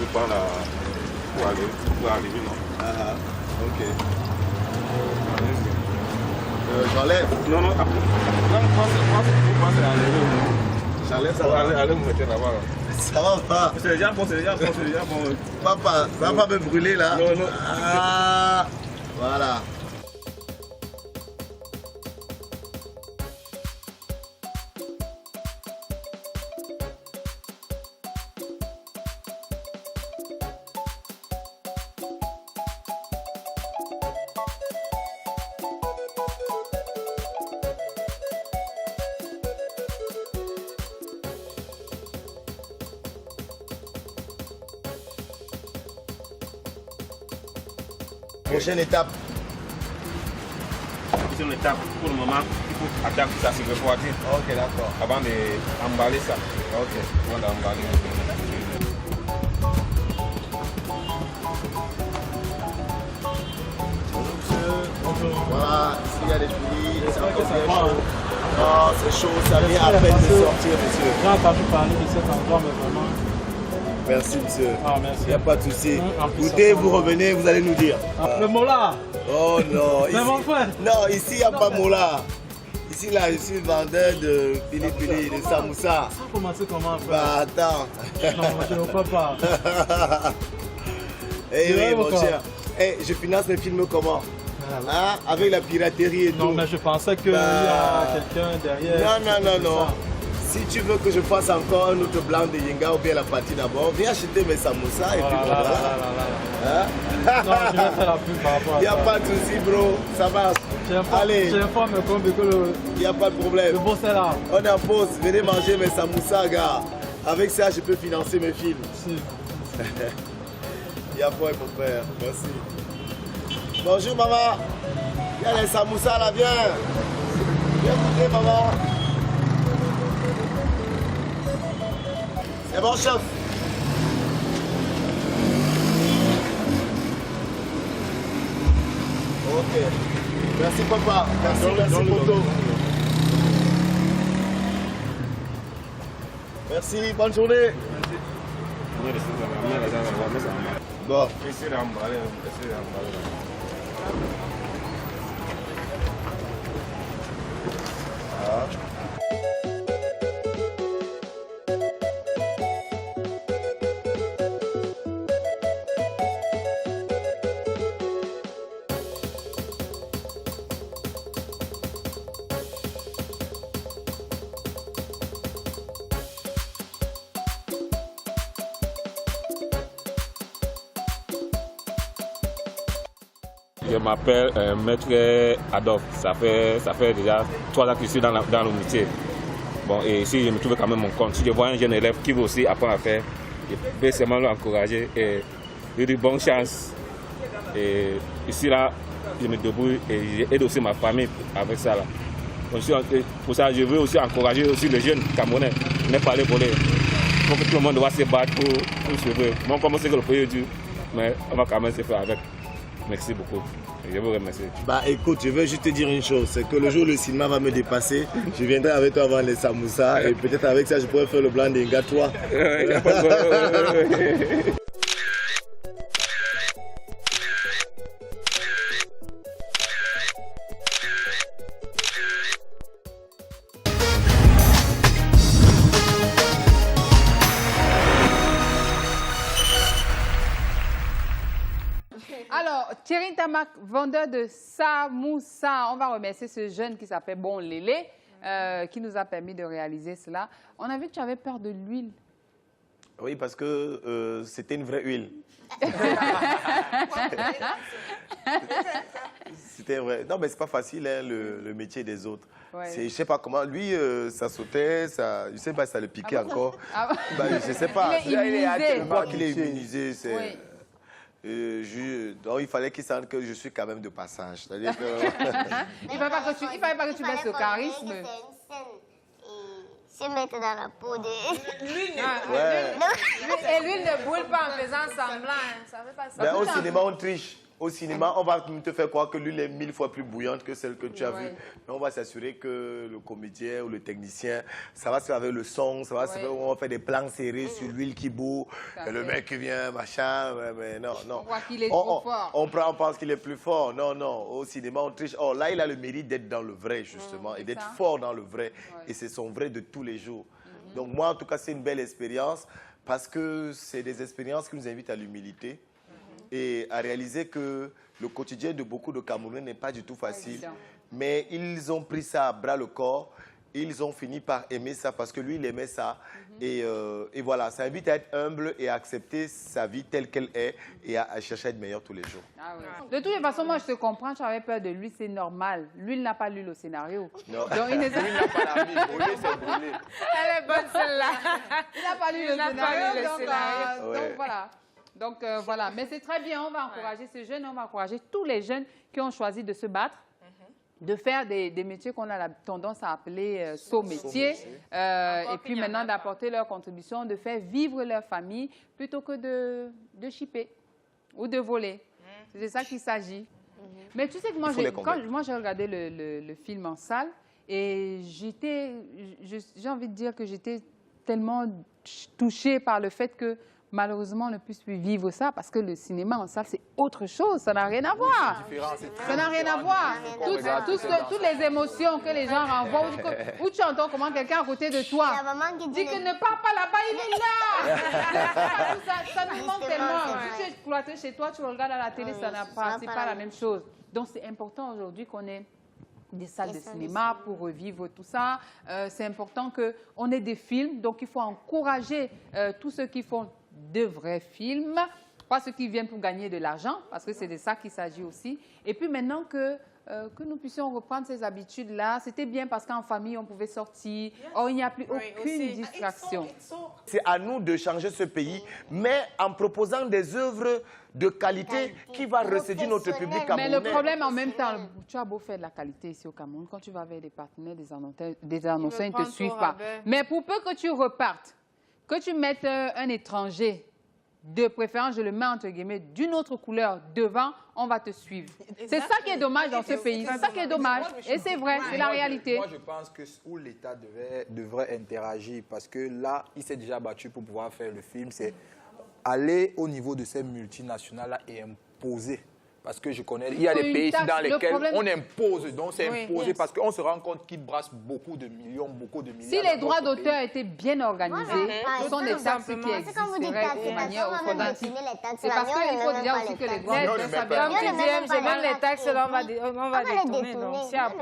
je prends la... pour arriver, non? Ok. J'enlève? Non, après. Moi, c'est à lever. J'enlève ça. Allez me mettre là-bas. Ça va pas? C'est déjà bon. Papa, ça va pas me brûler là? Non. Ah, voilà. Prochaine étape. Prochaine étape, pour le moment, il faut attendre que ça se refroidisse. Ok, d'accord. Avant d'emballer ça. Ok. Avant d'emballer. Voilà, s'il y a des filles, c'est encore bien chaud. Non, c'est chaud, ça vient à peine de sortir, monsieur. J'ai entendu parler de cet endroit, mais vraiment... Merci, monsieur. Ah, merci. Il n'y a pas de souci. Dès que vous revenez, vous allez nous dire. Le Mola. Oh non. C'est mon frère. Non, ici, il n'y a pas Mola. Ici, là, je suis vendeur de pili-pili, de samoussa. Ça a commencé comment, frère? Bah, attends. Non, je ne crois pas. Eh oui, mon cher. Eh, je finance mes films comment? Hein? Avec la piraterie et tout. Non, mais je pensais qu'il y a quelqu'un derrière. Non. Si tu veux que je fasse encore un autre blanc de Yenga ou bien la partie d'abord, viens acheter mes samoussas et puis voilà. Non, je vais faire la pub par rapport à ça. Il n'y a pas de souci, bro. Ça va. Allez. J'informe comme que le... Il n'y a pas de problème. Le boss est là. On est en pause. Venez manger mes samoussas, gars. Avec ça, je peux financer mes films. Si. Il y a pas, mon frère. Merci. Bonjour, maman. Il y a les samoussas là, viens. Viens goûter, maman. C'est bon, chef. Ok. Merci, papa. Merci, Poto. Merci, bonne journée. Merci. Bon. Essayez d'emballer. Ah. Je m'appelle Maître Adolphe. Ça fait déjà 3 ans que je suis dans le métier. Bon, et ici, je me trouve quand même mon compte. Si je vois un jeune élève qui veut aussi apprendre à faire, je peux seulement l'encourager et lui dire bonne chance. Et ici, là, je me débrouille et j'aide aussi ma famille avec ça. Là. Donc, pour ça, je veux aussi encourager aussi les jeunes Camerounais. Ne pas les voler. Il faut que tout le monde doit se battre pour se faire. Moi, comme c'est que le pays est dur, mais on va quand même se faire avec. Merci beaucoup. Je vous remercie. Bah écoute, je veux juste te dire une chose, c'est que le jour où le cinéma va me dépasser, je viendrai avec toi avant les samoussas et peut-être avec ça je pourrais faire le blanc des gars toi. Alors, Thierry Tamac, vendeur de samoussa. On va remercier ce jeune qui s'appelle Bon Lélé, qui nous a permis de réaliser cela. On a vu que tu avais peur de l'huile. Oui, parce que c'était une vraie huile. C'était vrai. Non, mais c'est pas facile, hein, le métier des autres. Ouais. Je sais pas comment. Lui, ça sautait, ça, je sais pas si ça le piquait encore. Bah, je sais pas. Il est immunisé. Je crois qu'il est immunisé. Oui. Donc il fallait qu'il sente que je suis quand même de passage. C'est-à-dire que... il ne fallait pas que tu baisses le charisme. Se mettre dans la peau de... Et l'huile ne brûle pas en faisant semblant. Ça fait pas ça. Ben, au cinéma, on triche. Au cinéma, on va te faire croire que l'huile est 1000 fois plus bouillante que celle que tu as vue. Mais on va s'assurer que le comédien ou le technicien, ça va se faire avec le son, ça va se faire, on va faire des plans serrés sur l'huile qui bout. Et le mec qui vient, machin, mais non. On croit qu'il est trop fort. On pense qu'il est plus fort. Non. Au cinéma, on triche. Oh, là, il a le mérite d'être dans le vrai, justement, et d'être fort dans le vrai. Et c'est son vrai de tous les jours. Donc moi, en tout cas, c'est une belle expérience parce que c'est des expériences qui nous invitent à l'humilité. Et à réaliser que le quotidien de beaucoup de Camerounais n'est pas du tout facile. Mais ils ont pris ça à bras le corps. Ils ont fini par aimer ça parce que lui, il aimait ça. Et voilà, ça invite à être humble et à accepter sa vie telle qu'elle est et à chercher à être meilleur tous les jours. Ah oui. De toute façon, moi, je te comprends, tu avais peur de lui, c'est normal. Lui, il n'a pas lu le scénario. Non. Donc, il n'a pas la vie, brûler, c'est brûler. Elle est bonne celle-là. Il n'a pas lu le scénario. Donc, voilà. Donc, voilà. Mais c'est très bien, on va encourager ces jeunes, on va encourager tous les jeunes qui ont choisi de se battre, de faire des métiers qu'on a la tendance à appeler saut-métiers, et puis maintenant d'apporter leur contribution, de faire vivre leur famille plutôt que de chipper ou de voler. C'est de ça qu'il s'agit. Mais tu sais que moi, quand j'ai regardé le film en salle, et j'ai envie de dire que j'étais tellement touchée par le fait que malheureusement, on ne puisse plus vivre ça parce que le cinéma en salle, c'est autre chose. Ça n'a rien à voir. Ça n'a rien à voir. Toutes les émotions que les gens renvoient, où tu entends comment quelqu'un à côté de toi dit que ne pars pas là-bas, il est là. Ça nous manque tellement. Si tu es cloîtré chez toi, tu regardes à la télé, c'est pas la même chose. Donc, c'est important aujourd'hui qu'on ait des salles de cinéma pour revivre tout ça. C'est important qu'on ait des films. Donc, il faut encourager tous ceux qui font de vrais films, pas ceux qui viennent pour gagner de l'argent, parce que c'est de ça qu'il s'agit aussi. Et puis maintenant que nous puissions reprendre ces habitudes-là, c'était bien parce qu'en famille, on pouvait sortir. Or, il n'y a plus aucune distraction. C'est à nous de changer ce pays, mais en proposant des œuvres de qualité qui va reséduire notre public camerounais. Mais le problème, en même temps, tu as beau faire de la qualité ici au Cameroun, quand tu vas vers des partenaires, des annonceurs, ils ne te suivent pas. Mais pour peu que tu repartes, que tu mettes un étranger, de préférence, je le mets entre guillemets, d'une autre couleur devant, on va te suivre. C'est ça qui est dommage dans ce pays. C'est ça qui est dommage. Et c'est vrai, c'est la réalité. Moi, je pense que où l'État devrait interagir, parce que là, il s'est déjà battu pour pouvoir faire le film. aller au niveau de ces multinationales-là et imposer. Parce que je connais, il y a des pays ici dans lesquels on impose, donc c'est imposé parce qu'on se rend compte qu'ils brassent beaucoup de millions, beaucoup de milliards. Si les droits d'auteur étaient bien organisés, ce sont des taxes qui existeraient de manière authentique. C'est parce qu'il faut dire aussi que les droits d'auteur soient bien organisés. Même les taxes, là, on va détourner.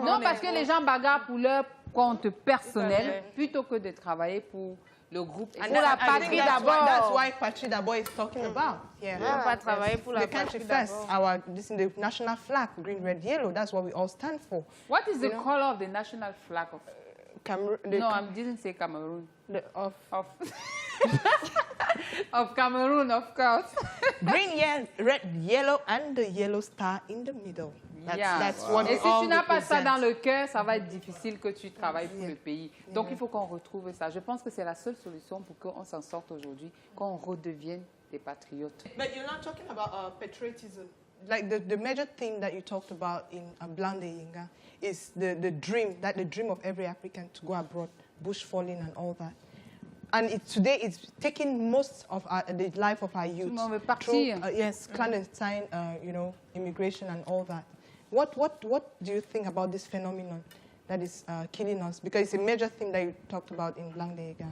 Non, parce que les gens bagarrent pour leur compte personnel plutôt que de travailler pour le groupe. Pour la patrie d'abord. That's why Patrie d'abord is talking about. On va pas travailler pour la patrie d'abord. This is the national flag, green, red, yellow. That's what we all stand for. What is the color of the national flag of Cameroon? No, I didn't say Cameroon. Of Cameroon, of course. Green, red, yellow, and the yellow star in the middle. That's what Et si tu n'as pas ça dans le cœur, ça va être difficile que tu travailles pour le pays. Donc, il faut qu'on retrouve ça. Je pense que c'est la seule solution pour qu'on s'en sorte aujourd'hui, qu'on redevienne des patriotes. But you're not talking about patriotism. Like the major thing that you talked about in Blande Yinga is the dream of every African to go abroad, bush falling and all that. And today it's taking most of the life of our youth through, clandestine, immigration and all that. What do you think about this phenomenon that is killing us? Because it's a major thing that you talked about in Blanc-Denga.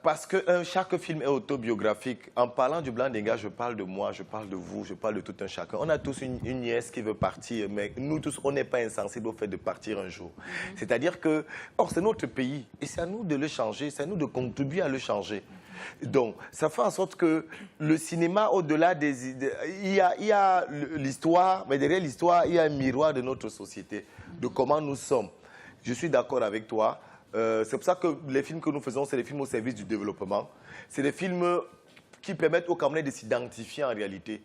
Parce que chaque film est autobiographique. En parlant du Blanc-Denga, je parle de moi, je parle de vous, je parle de tout un chacun. On a tous une nièce qui veut partir, mais nous tous, on n'est pas insensibles au fait de partir un jour. C'est-à-dire que, c'est notre pays, et c'est à nous de le changer, c'est à nous de contribuer à le changer. Donc, ça fait en sorte que le cinéma, au-delà des idées, il y a l'histoire, mais derrière l'histoire, il y a un miroir de notre société, de comment nous sommes. Je suis d'accord avec toi. C'est pour ça que les films que nous faisons, c'est des films au service du développement. C'est des films qui permettent aux Camerounais de s'identifier en réalité.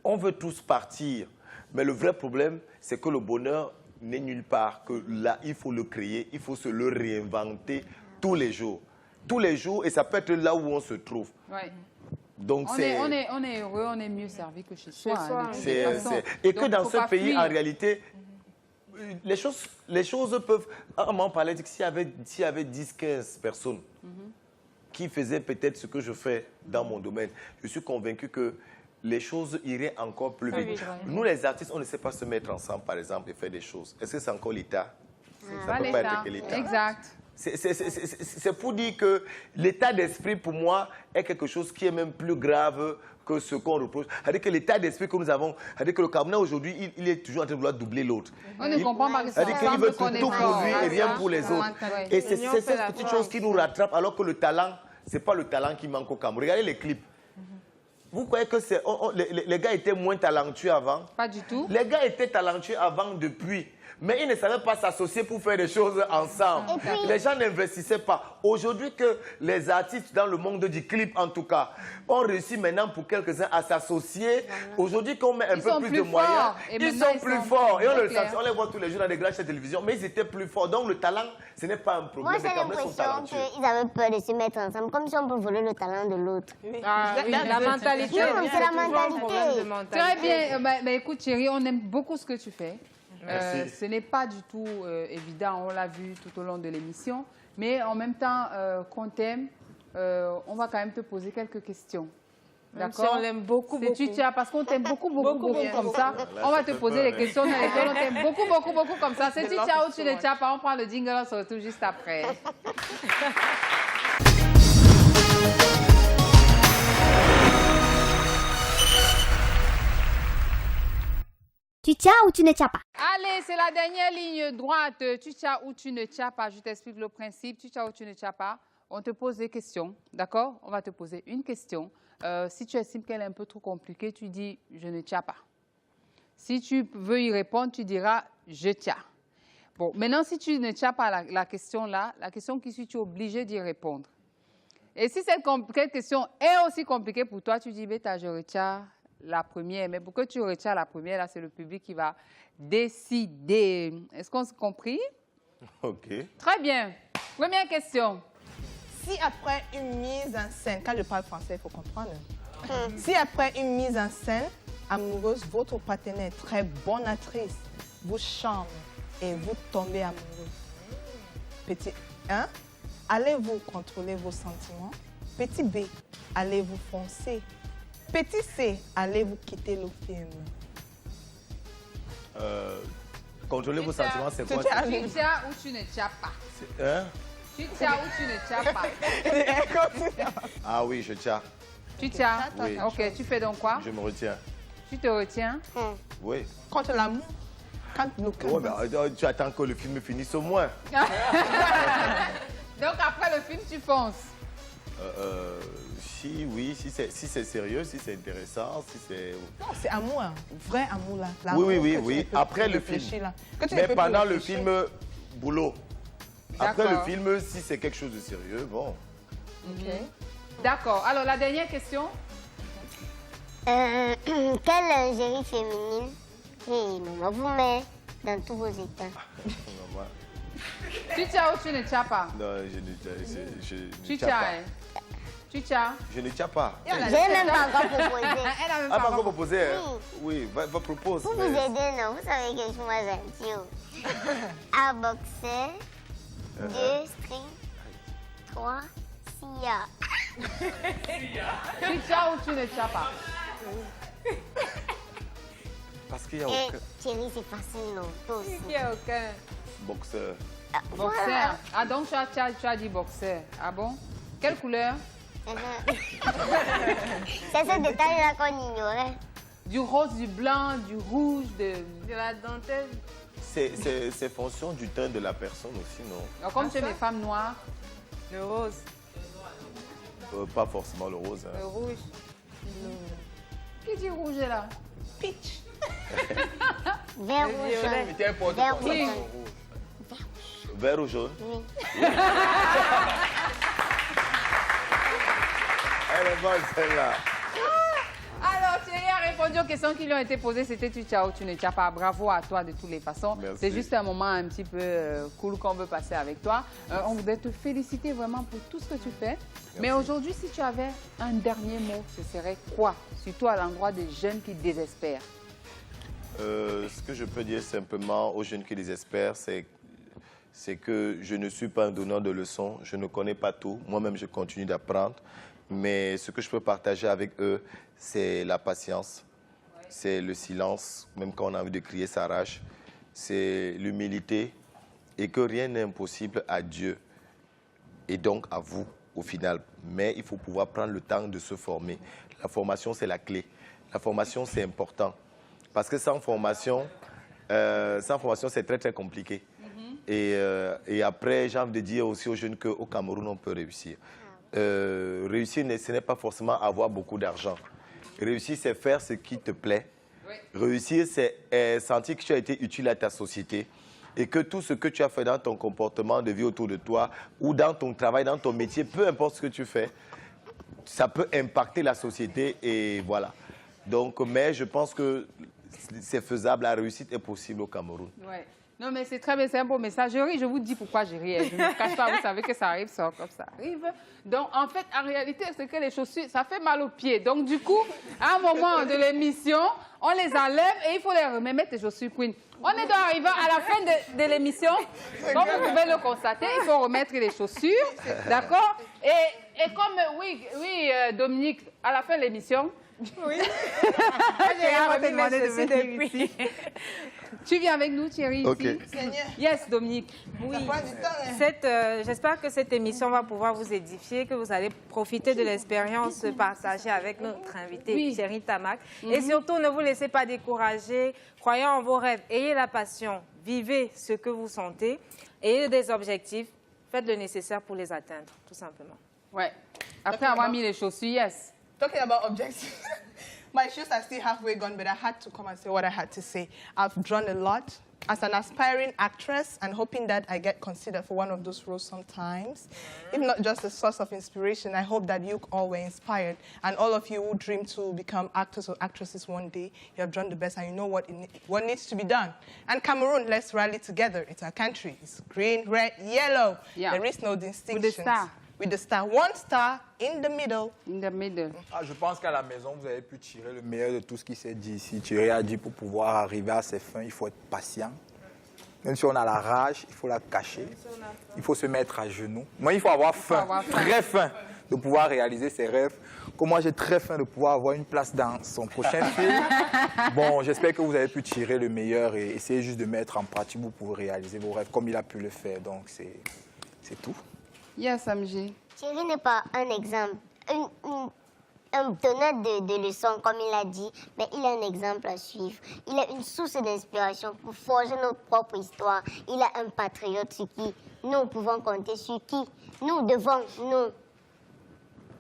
On veut tous partir, mais le vrai problème, c'est que le bonheur n'est nulle part, que là, il faut le créer, il faut se le réinventer tous les jours. Tous les jours, et ça peut être là où on se trouve. Ouais. Donc on est heureux, on est mieux servi que chez soi. Et que dans ce pays, en réalité, les choses peuvent... On m'en parlait que s'il y avait 10-15 personnes qui faisaient peut-être ce que je fais dans mon domaine, je suis convaincu que les choses iraient encore plus vite. Nous, les artistes, on ne sait pas se mettre ensemble, par exemple, et faire des choses. Est-ce que c'est encore l'État? Ça ne peut pas être que l'État. Exact. C'est pour dire que l'état d'esprit, pour moi, est quelque chose qui est même plus grave que ce qu'on reproche. C'est-à-dire que l'état d'esprit que nous avons, c'est-à-dire que le Camerounais aujourd'hui, il est toujours en train de vouloir doubler l'autre. On ne comprend pas que c'est c'est-à-dire qu'il veut tout pour lui et rien pour les autres. Et c'est cette petite chose qui nous rattrape, alors que le talent, ce n'est pas le talent qui manque au Cameroun. Regardez les clips. Vous croyez que les gars étaient moins talentueux avant? Pas du tout. Les gars étaient talentueux avant depuis. Mais ils ne savaient pas s'associer pour faire des choses ensemble. Les gens n'investissaient pas. Aujourd'hui que les artistes dans le monde du clip, en tout cas, ont réussi maintenant pour quelques-uns à s'associer. Aujourd'hui qu'on met un peu plus de moyens, ils sont plus forts. Et on les voit tous les jours dans les grandes chaînes de télévision, mais ils étaient plus forts. Donc le talent, ce n'est pas un problème. Moi, j'ai l'impression qu'ils avaient peur de se mettre ensemble, comme si on peut voler le talent de l'autre. La mentalité. C'est la mentalité. Très bien. Mais écoute, chérie, on aime beaucoup ce que tu fais. Ce n'est pas du tout évident, on l'a vu tout au long de l'émission, mais en même temps qu'on t'aime, on va quand même te poser quelques questions. D'accord? Si on l'aime beaucoup, parce qu'on t'aime beaucoup comme ça, on va te poser des questions dans lesquelles on t'aime beaucoup comme ça. C'est tu tiens ou tu ne tiens pas, on prend le jingle, on se retrouve juste après. Tu tiens ou tu ne tiens pas? Allez, c'est la dernière ligne droite. Tu tiens ou tu ne tiens pas. Je t'explique le principe. Tu tiens ou tu ne tiens pas. On te pose des questions, d'accord? On va te poser une question. Si tu estimes qu'elle est un peu trop compliquée, tu dis « je ne tiens pas ». Si tu veux y répondre, tu diras « je tiens ». Bon, maintenant, si tu ne tiens pas la question là, la question qui suit, tu es obligé d'y répondre. Et si cette question est aussi compliquée pour toi, tu dis « bêta, je retiens ». La première, mais pour que tu retiens la première, là, c'est le public qui va décider. Est-ce qu'on s'est compris? OK. Très bien. Première question. Si après une mise en scène, quand je parle français, il faut comprendre. Si après une mise en scène amoureuse, votre partenaire est très bonne actrice, vous charme et vous tombez amoureux. Petit 1, allez-vous contrôler vos sentiments? Petit B, allez-vous foncer? Petit C, allez-vous quitter le film? Contrôler vos sentiments, c'est quoi? Tu tiens ou tu ne tiens pas? Hein? Tu tiens ou tu ne tiens pas? Ah oui, je tiens. Tu tiens? Oui. Ok, tu fais donc quoi? Je me retiens. Tu te retiens? Oui. Contre l'amour? Quand nous Ouais, tu attends que le film finisse au moins. Donc après le film, tu fonces? Si, oui, si c'est sérieux, si c'est intéressant, si c'est... Non, c'est amour, vrai amour là. Oui. Après le film. Mais pendant le film, boulot. Après le film, si c'est quelque chose de sérieux, bon. D'accord. Alors, la dernière question. Quelle lingerie féminine maman vous met dans tous vos états? Tu tiens ou tu ne tiens pas? Non, je ne tiens pas. Tu tiens? Je ne tiens pas. J'ai même pas encore proposé. Elle a même pas encore proposé, hein? Oui, va propose. Vous vous aidez, non? Vous savez que je suis moins gentil. Un boxer, 2 strings, 3 SIA. Tu tiens ou tu ne tiens pas? Parce qu'il y a aucun... Thierry, c'est facile, non? Toi aussi. Il n'y a aucun. Boxeur. Boxeur. Ah, donc tu as dit boxeur. Ah bon? Quelle couleur? C'est ce détail-là qu'on ignorait. Du rose, du blanc, du rouge, de la dentelle. C'est fonction du teint de la personne aussi, non? Alors, comme tu es des femmes noires. Le rose. Pas forcément le rose. Hein. Le rouge. Qui dit rouge là? Peach. Vert ou jaune? Vert ou jaune? Vert ou jaune? Oui. Elle est bonne celle-là. Alors, Thierry a répondu aux questions qui lui ont été posées. C'était tu tiens ou tu ne tiens pas. Bravo à toi de toutes les façons. C'est juste un moment un petit peu cool qu'on veut passer avec toi. On voudrait te féliciter vraiment pour tout ce que tu fais. Merci. Mais aujourd'hui, si tu avais un dernier mot, ce serait quoi? Surtout à l'endroit des jeunes qui désespèrent. Ce que je peux dire simplement aux jeunes qui désespèrent, c'est que je ne suis pas un donneur de leçons. Je ne connais pas tout. Moi-même, je continue d'apprendre. Mais ce que je peux partager avec eux, c'est la patience, c'est le silence, même quand on a envie de crier sa rage, c'est l'humilité et que rien n'est impossible à Dieu et donc à vous au final. Mais il faut pouvoir prendre le temps de se former. La formation, c'est la clé. La formation, c'est important parce que sans formation, c'est très, très compliqué. Et après, j'ai envie de dire aussi aux jeunes qu'au Cameroun, on peut réussir. Réussir, ce n'est pas forcément avoir beaucoup d'argent. Réussir, c'est faire ce qui te plaît. Oui. Réussir, c'est sentir que tu as été utile à ta société et que tout ce que tu as fait dans ton comportement de vie autour de toi ou dans ton travail, dans ton métier, peu importe ce que tu fais, ça peut impacter la société et voilà. Donc, mais je pense que c'est faisable, la réussite est possible au Cameroun. Ouais. Non, mais c'est très bien, c'est un beau message. Je ris, je vous dis pourquoi je ris. Je ne me cache pas, vous savez que ça arrive, ça, comme ça arrive. Donc, en fait, en réalité, c'est que les chaussures, ça fait mal aux pieds. Donc, du coup, à un moment de l'émission, on les enlève et il faut les remettre tes chaussures Queen. On est donc arrivé à la fin de l'émission. Comme vous pouvez le constater, il faut remettre les chaussures. D'accord? Et comme, oui, Dominique, à la fin de l'émission, oui. J'ai demandé de venir ici. Tu viens avec nous, Thierry, okay. Ici? Yes, Dominique. Oui. J'espère que cette émission va pouvoir vous édifier, que vous allez profiter de l'expérience partagée avec notre invité, Thierry Tamac. Et surtout, ne vous laissez pas décourager. Croyez en vos rêves. Ayez la passion. Vivez ce que vous sentez. Ayez des objectifs. Faites le nécessaire pour les atteindre, tout simplement. Ouais. Après avoir mis les chaussures, yes. Talking about objectives, my shoes are still halfway gone, but I had to come and say what I had to say. I've drawn a lot. As an aspiring actress and hoping that I get considered for one of those roles sometimes, if not just a source of inspiration, I hope that you all were inspired. And all of you who dream to become actors or actresses one day, you have drawn the best and you know what needs to be done. And Cameroon, let's rally together. It's our country. It's green, red, yellow. Yeah. There is no distinction. With the star. With the star. One star in the middle. In the middle. Ah, je pense qu'à la maison, vous avez pu tirer le meilleur de tout ce qui s'est dit ici. Thierry a dit pour pouvoir arriver à ses fins, il faut être patient. Même si on a la rage, il faut la cacher. Il faut se mettre à genoux. Moi, il faut avoir faim, très faim. de pouvoir réaliser ses rêves. Comme moi, j'ai très faim de pouvoir avoir une place dans son prochain film. Bon, j'espère que vous avez pu tirer le meilleur et essayer juste de mettre en pratique, vous pouvez réaliser vos rêves comme il a pu le faire. Donc, c'est tout. Yes, Amjé. Thierry n'est pas un exemple, un donneur de leçons, comme il a dit, mais il a un exemple à suivre. Il a une source d'inspiration pour forger notre propre histoire. Il a un patriote sur qui nous pouvons compter, sur qui nous devons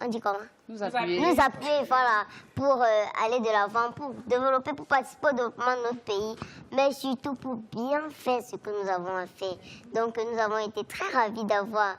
on dit comment? Nous appuyer. Nous appuyer, voilà, pour aller de l'avant, pour développer, pour participer au développement de notre pays, mais surtout pour bien faire ce que nous avons à faire. Donc, nous avons été très ravis d'avoir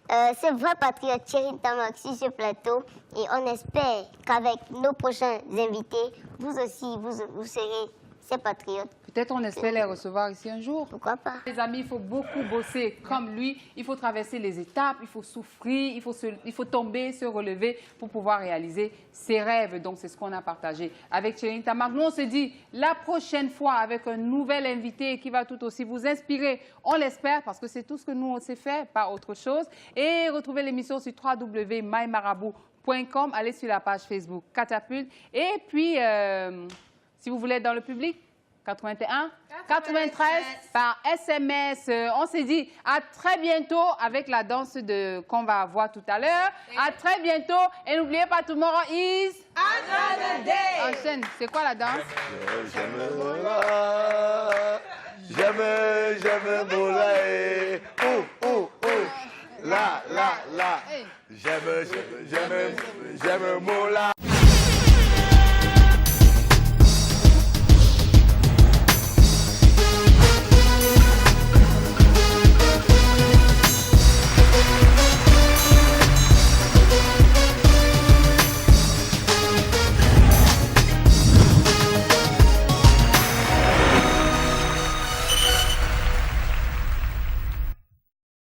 ce vrai patriote Thierry Ntamak sur ce plateau et on espère qu'avec nos prochains invités, vous aussi, vous serez ces patriotes. Peut-être on espère les recevoir ici un jour. Pourquoi pas? Les amis, il faut beaucoup bosser comme lui. Il faut traverser les étapes, il faut souffrir, il faut tomber, se relever pour pouvoir réaliser ses rêves. Donc, c'est ce qu'on a partagé avec Thierry Ntamak. Nous, on se dit la prochaine fois avec un nouvel invité qui va tout aussi vous inspirer. On l'espère parce que c'est tout ce que nous, on sait faire, pas autre chose. Et retrouvez l'émission sur www.mymarabout.com. Allez sur la page Facebook Catapulte. Et puis, si vous voulez être dans le public, 81, 93 par SMS. On s'est dit à très bientôt avec la danse qu'on va avoir tout à l'heure. À très bientôt. Et n'oubliez pas, tomorrow is another day. Enchaîne. C'est quoi la danse? J'aime Mola. La. J'aime Mola.